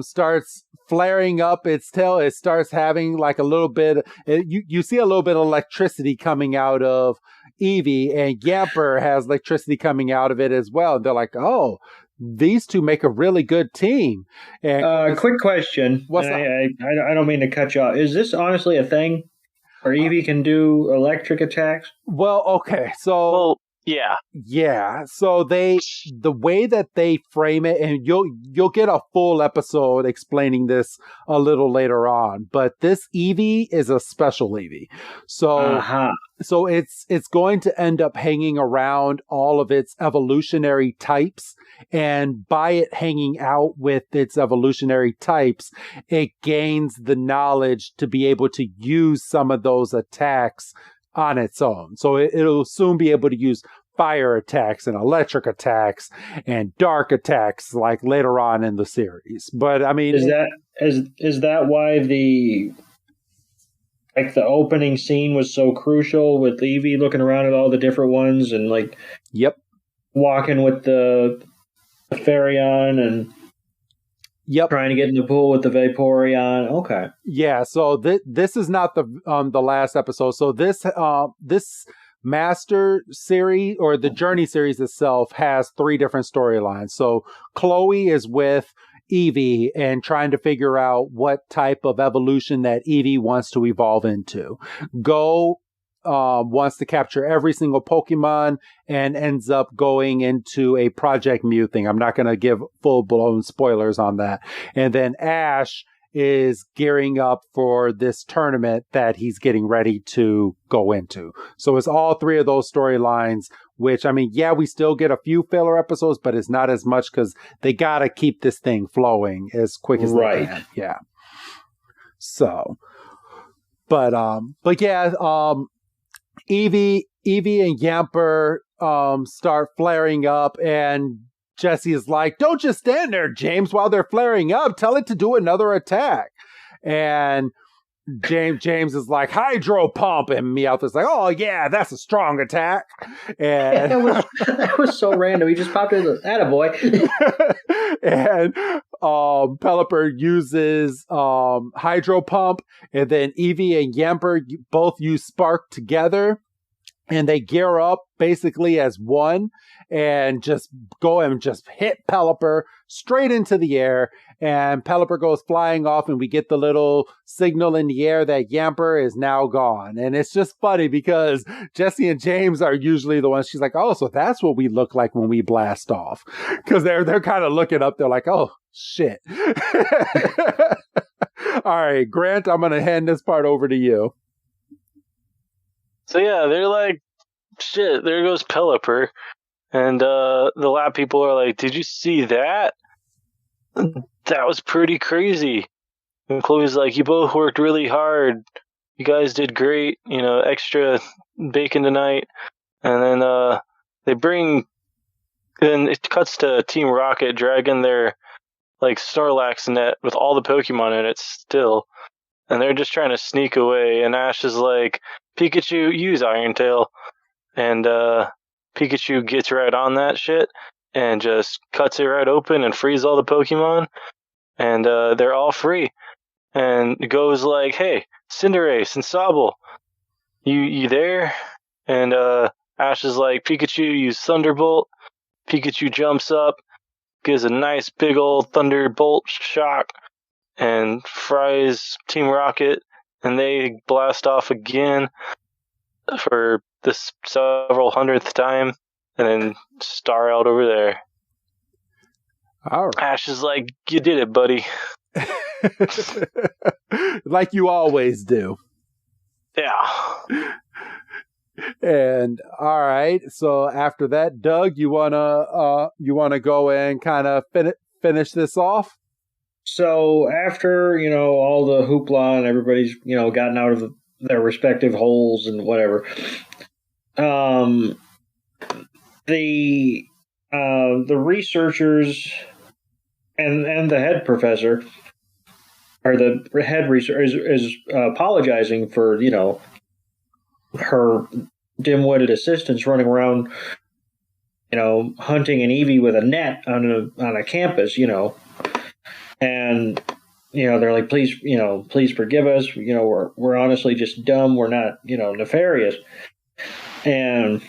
starts flaring up its tail. It starts having like a little bit, you see a little bit of electricity coming out of Eevee, and Yamper has electricity coming out of it as well. They're like, oh, these two make a really good team. And quick question. What's up? I don't mean to cut you off. Is this honestly a thing? Or Eevee can do electric attacks? Well, okay, so... Yeah. So the way that they frame it, and you'll get a full episode explaining this a little later on, but this Eevee is a special Eevee. So so it's going to end up hanging around all of its evolutionary types, and by it hanging out with its evolutionary types, it gains the knowledge to be able to use some of those attacks on its own. So it'll soon be able to use fire attacks and electric attacks and dark attacks like later on in the series. But I mean, is that why the opening scene was so crucial with Eevee looking around at all the different ones and walking with the Fairy-on and trying to get in the pool with the Vaporeon. Okay. Yeah, so this is not the last episode. So this Master series, or the Journey series itself, has 3 different storylines. So Chloe is with Eevee and trying to figure out what type of evolution that Eevee wants to evolve into. Go wants to capture every single Pokemon and ends up going into a Project Mew thing. I'm not going to give full-blown spoilers on that. And then Ash is gearing up for this tournament that he's getting ready to go into. So it's all three of those storylines, which, I mean, yeah, we still get a few filler episodes, but it's not as much because they got to keep this thing flowing as quick as they can. Yeah. So, but yeah, Eevee and Yamper start flaring up, and Jesse is like, don't just stand there, James, while they're flaring up. Tell it to do another attack. And James is like, Hydro Pump, and Meowth is like, oh yeah, that's a strong attack. And that was so random. He just popped in the attaboy. And Pelipper uses Hydro Pump, and then Eevee and Yamper both use Spark together, and they gear up basically as one and just go and just hit Pelipper straight into the air. And Pelipper goes flying off, and we get the little signal in the air that Yamper is now gone. And it's just funny because Jesse and James are usually the ones. She's like, oh, so that's what we look like when we blast off. Because they're kind of looking up. They're like, oh, shit. All right, Grant, I'm going to hand this part over to you. So yeah, they're like, shit, there goes Pelipper. And the lab people are like, did you see that? That was pretty crazy. And Chloe's like, you both worked really hard. You guys did great. You know, extra bacon tonight. And then then it cuts to Team Rocket dragging their like Snorlax net with all the Pokemon in it still. And they're just trying to sneak away. And Ash is like, Pikachu, use Iron Tail. And Pikachu gets right on that shit and just cuts it right open and frees all the Pokemon. And they're all free. And it goes like, hey, Cinderace and Sobble, you there? And Ash is like, Pikachu, use Thunderbolt. Pikachu jumps up, gives a nice big old Thunderbolt shock, and fries Team Rocket. And they blast off again for this several hundredth time, and then star out over there. All right. Ash is like, you did it, buddy. Like you always do. Yeah. And all right, so after that, Doug, you wanna go and kind of finish this off? So after, all the hoopla and everybody's, gotten out of their respective holes and whatever, the researchers and the head professor, or the head researcher, is apologizing for, her dim-witted assistants running around, hunting an Eevee with a net on a campus, and they're like, please forgive us. We're honestly just dumb. We're not, nefarious. And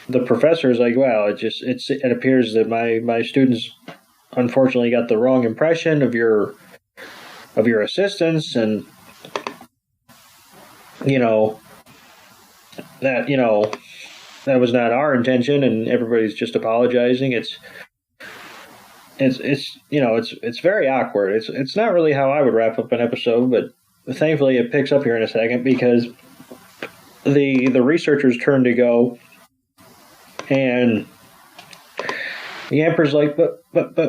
the professor is like, well, it appears that my students unfortunately got the wrong impression of your assistants, and that was not our intention, and everybody's just apologizing. It's very awkward. It's not really how I would wrap up an episode, but thankfully it picks up here in a second, because the researchers turn to go, and the Emperor's like, but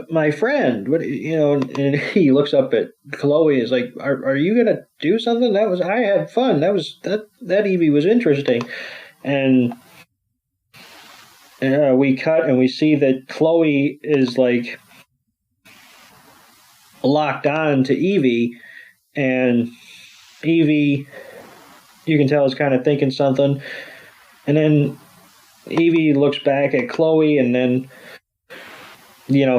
my friend, what, and he looks up at Chloe and is like, are you gonna do something? I had fun. That Eevee was interesting. And we cut and we see that Chloe is like locked on to Eevee, and Eevee, you can tell, is kind of thinking something. And then Eevee looks back at Chloe, and then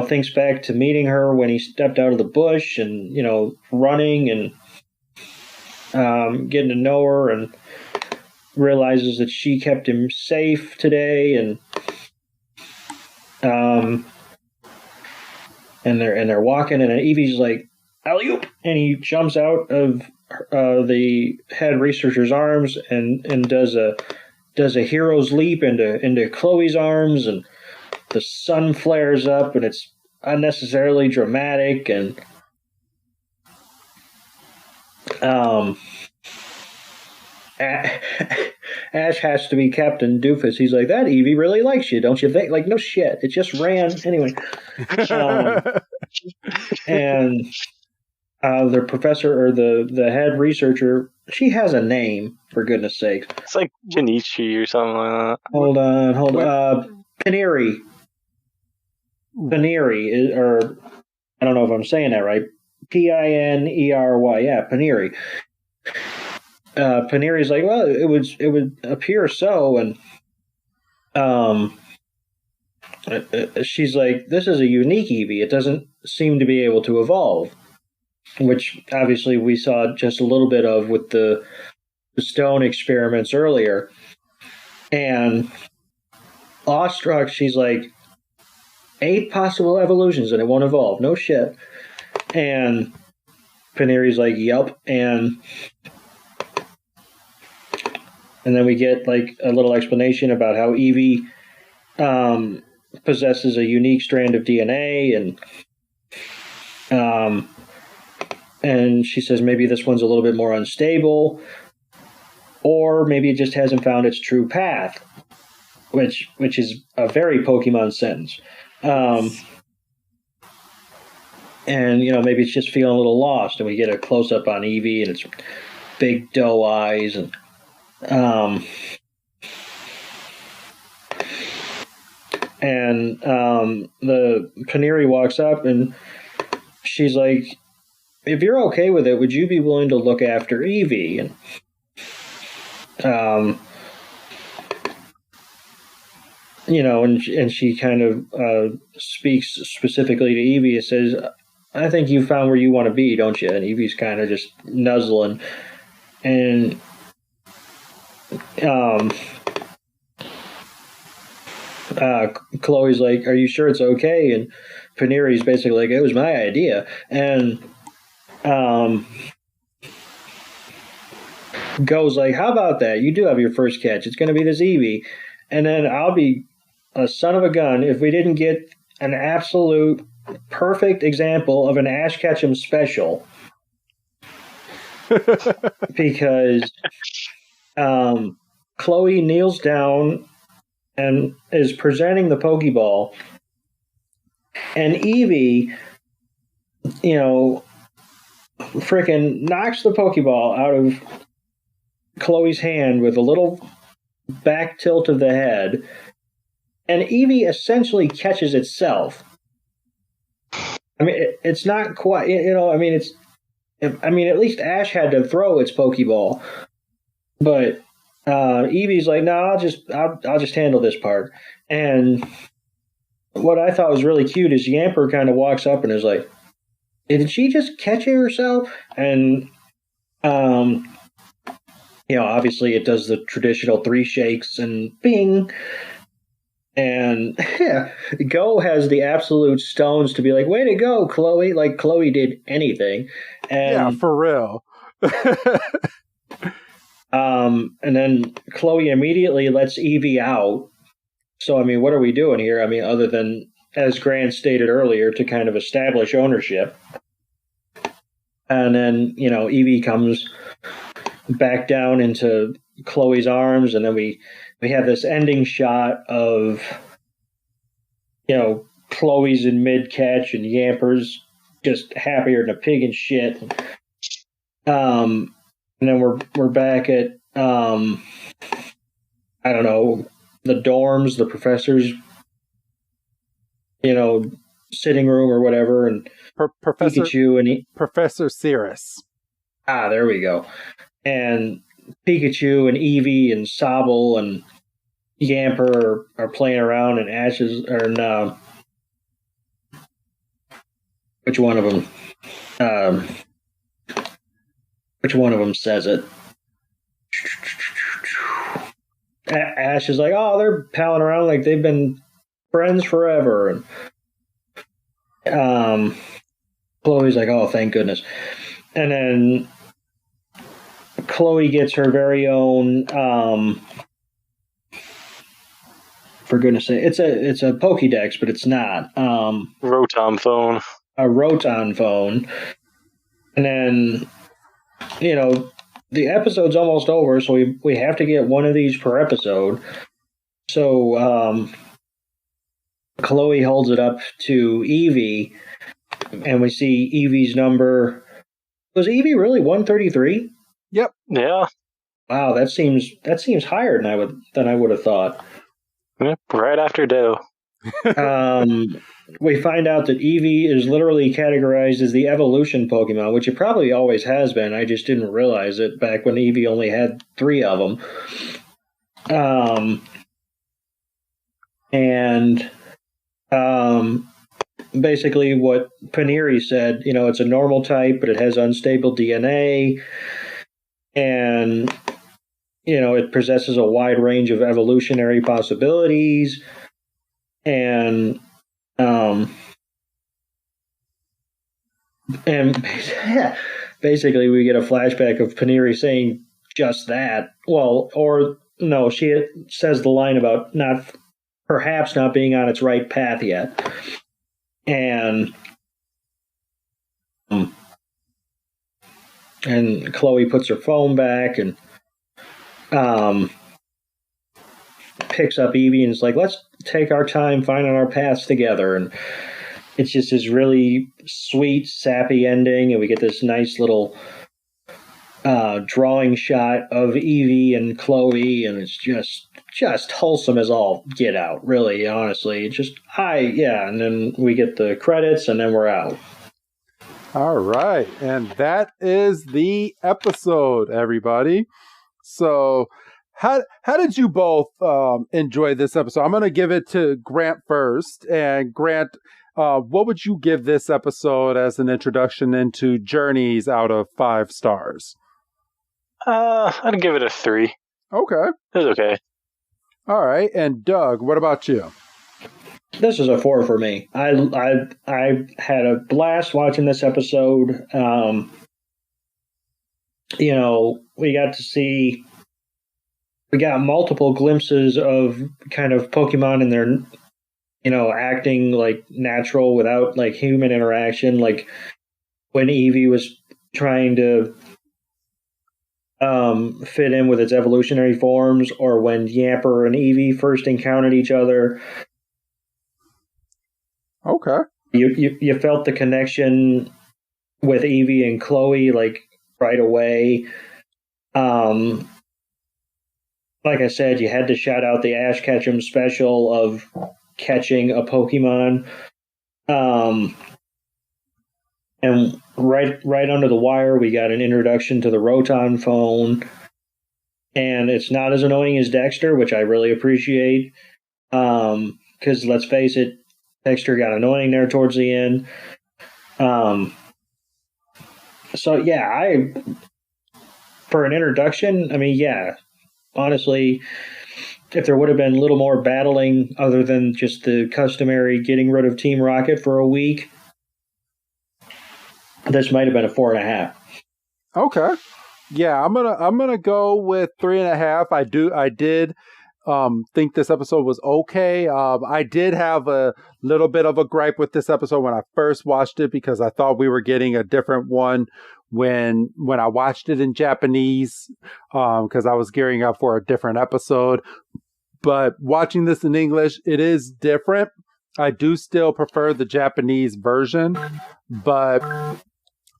thinks back to meeting her when he stepped out of the bush, and running and getting to know her, and realizes that she kept him safe today, and and they're walking, and Evie's like, alley-oop, and he jumps out of the head researcher's arms and does a hero's leap into Chloe's arms, and the sun flares up, and it's unnecessarily dramatic, and Ash has to be Captain Doofus. He's like, that Evie really likes you, don't you think? Like, no shit. It just ran anyway. And the professor, or the head researcher, she has a name, for goodness sake. It's like Janichi or something like that. Hold on. Paneri. Paneri, or I don't know if I'm saying that right. Pinery. Yeah, Paneri. Paneri's like, well, it would appear so, and she's like, this is a unique Eevee. It doesn't seem to be able to evolve, which obviously we saw just a little bit of with the stone experiments earlier. And awestruck, she's like, 8 possible evolutions and it won't evolve. No shit. And Paneri's like, yup. And then we get like a little explanation about how Eevee possesses a unique strand of DNA, and she says maybe this one's a little bit more unstable, or maybe it just hasn't found its true path, which is a very Pokemon sentence. And maybe it's just feeling a little lost, and we get a close up on Eevee and its big doe eyes, and the Paneri walks up and she's like, if you're okay with it, would you be willing to look after Eevee? And she kind of speaks specifically to Eevee and says, I think you found where you want to be, don't you? And Eevee's kind of just nuzzling, and Chloe's like, are you sure it's okay? And Paneri's basically like, it was my idea. And goes like, how about that? You do have your first catch. It's going to be this Eevee. And then I'll be a son of a gun if we didn't get an absolute perfect example of an Ash Ketchum special. Because Chloe kneels down and is presenting the Pokeball, and Eevee, freaking knocks the Pokeball out of Chloe's hand with a little back tilt of the head, and Eevee essentially catches itself. I mean, it's not quite, at least Ash had to throw its Pokeball, but Eevee's like, no, I'll just handle this part. And what I thought was really cute is Yamper kind of walks up and is like, did she just catch it herself? And obviously it does the traditional 3 shakes and bing. And Go has the absolute stones to be like, way to go, Chloe. Like Chloe did anything. And, yeah, for real. And then Chloe immediately lets Eevee out. So, what are we doing here? Other than, as Grant stated earlier, to kind of establish ownership. And then, Eevee comes back down into Chloe's arms, and then we have this ending shot of, Chloe's in mid-catch and Yamper's just happier than a pig in shit. And then we're back at, I don't know, the dorms, the professor's, sitting room or whatever, and Professor Pikachu and Professor Cirrus. There we go. And Pikachu and Eevee and Sobble and Yamper are playing around, and Ashes are now. Which one of them? Which one of them says it? Ash is like, oh, they're palling around like they've been friends forever. Chloe's like, oh, thank goodness. And then Chloe gets her very own, for goodness sake, it's a Pokédex, but it's not. Rotom phone. A Rotom phone. And then, the episode's almost over, so we have to get one of these per episode. So Chloe holds it up to Eevee, and we see Eevee's number. Was Eevee really 133? Yep. Yeah. Wow, that seems higher than I would have thought. Yep. Right after Doe. We find out that Eevee is literally categorized as the evolution Pokemon, which it probably always has been. I just didn't realize it back when Eevee only had 3 of them. Basically what Paneri said, it's a normal type, but it has unstable DNA, and it possesses a wide range of evolutionary possibilities, and basically we get a flashback of Paneri saying just that. Well, or no, she says the line about perhaps not being on its right path yet. And Chloe puts her phone back and picks up Eevee and is like, let's take our time finding our paths together. And it's just this really sweet, sappy ending, and we get this nice little drawing shot of Eevee and Chloe, and it's just wholesome as all get out, really, honestly. And then we get the credits, and then we're out. All right, and that is the episode, everybody. So how did you both enjoy this episode? I'm going to give it to Grant first. And Grant, what would you give this episode as an introduction into Journeys out of 5 stars? I'd give it a 3. Okay. It was okay. All right. And Doug, what about you? This is a 4 for me. I had a blast watching this episode. We got multiple glimpses of kind of Pokemon and their, acting like natural without like human interaction. Like when Eevee was trying to fit in with its evolutionary forms, or when Yamper and Eevee first encountered each other. Okay. You felt the connection with Eevee and Chloe like right away. Like I said, you had to shout out the Ash Ketchum special of catching a Pokemon. And right under the wire, we got an introduction to the Rotom phone. And it's not as annoying as Dexter, which I really appreciate. Because let's face it, Dexter got annoying there towards the end. For an introduction, honestly, if there would have been a little more battling other than just the customary getting rid of Team Rocket for a week, this might have been a 4.5. Okay. Yeah, I'm gonna go with 3.5. I did think this episode was okay. I did have a little bit of a gripe with this episode when I first watched it, because I thought we were getting a different one when I watched it in Japanese, because I was gearing up for a different episode. But watching this in English, it is different. I do still prefer the Japanese version, but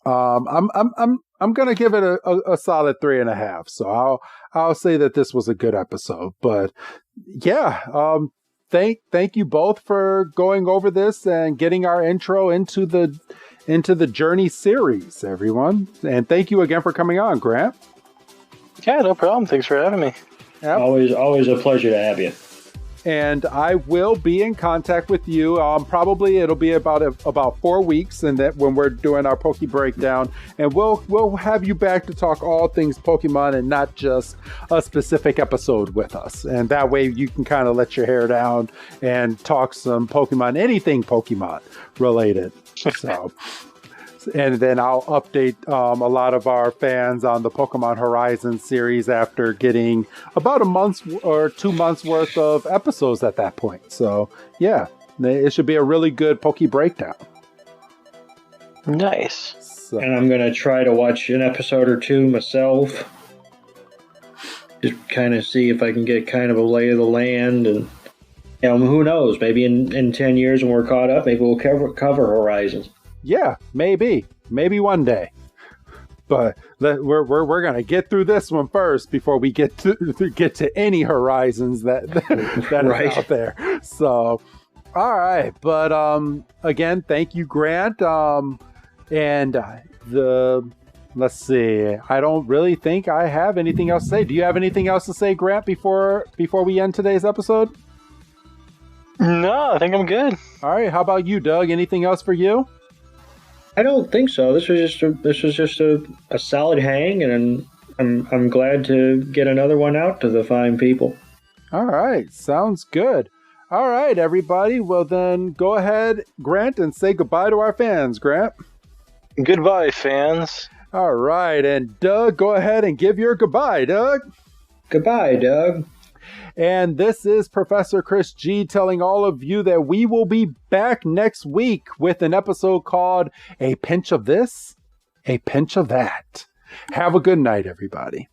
I'm gonna give it a solid 3.5. So I'll say that this was a good episode. But yeah, thank you both for going over this and getting our intro into the Journey series, everyone. And thank you again for coming on, Grant. Yeah, no problem. Thanks for having me. Yep. Always a pleasure to have you. and I will be in contact with you. Probably it'll be about 4 weeks, and that when we're doing our Poke Breakdown, and we'll have you back to talk all things Pokemon and not just a specific episode with us. And that way you can kind of let your hair down and talk some Pokemon, anything Pokemon related. So. And then I'll update a lot of our fans on the Pokemon Horizon series after getting about a month or 2 months worth of episodes at that point. So, yeah, it should be a really good Poke Breakdown. Nice. So. And I'm going to try to watch an episode or two myself. Just kind of see if I can get kind of a lay of the land. And who knows? Maybe in 10 years when we're caught up, maybe we'll cover Horizons. Yeah, maybe one day, but we're gonna get through this one first before we get to any Horizons that right. is out there. So, all right, but again, thank you, Grant. Let's see. I don't really think I have anything else to say. Do you have anything else to say, Grant, before we end today's episode? No, I think I'm good. All right. How about you, Doug? Anything else for you? I don't think so. This was just a solid hang, and I'm glad to get another one out to the fine people. All right, sounds good. All right, everybody. Well, then go ahead, Grant, and say goodbye to our fans, Grant. Goodbye, fans. All right, and Doug, go ahead and give your goodbye, Doug. Goodbye, Doug. And this is Professor Chris G telling all of you that we will be back next week with an episode called A Pinch of This, A Pinch of That. Have a good night, everybody.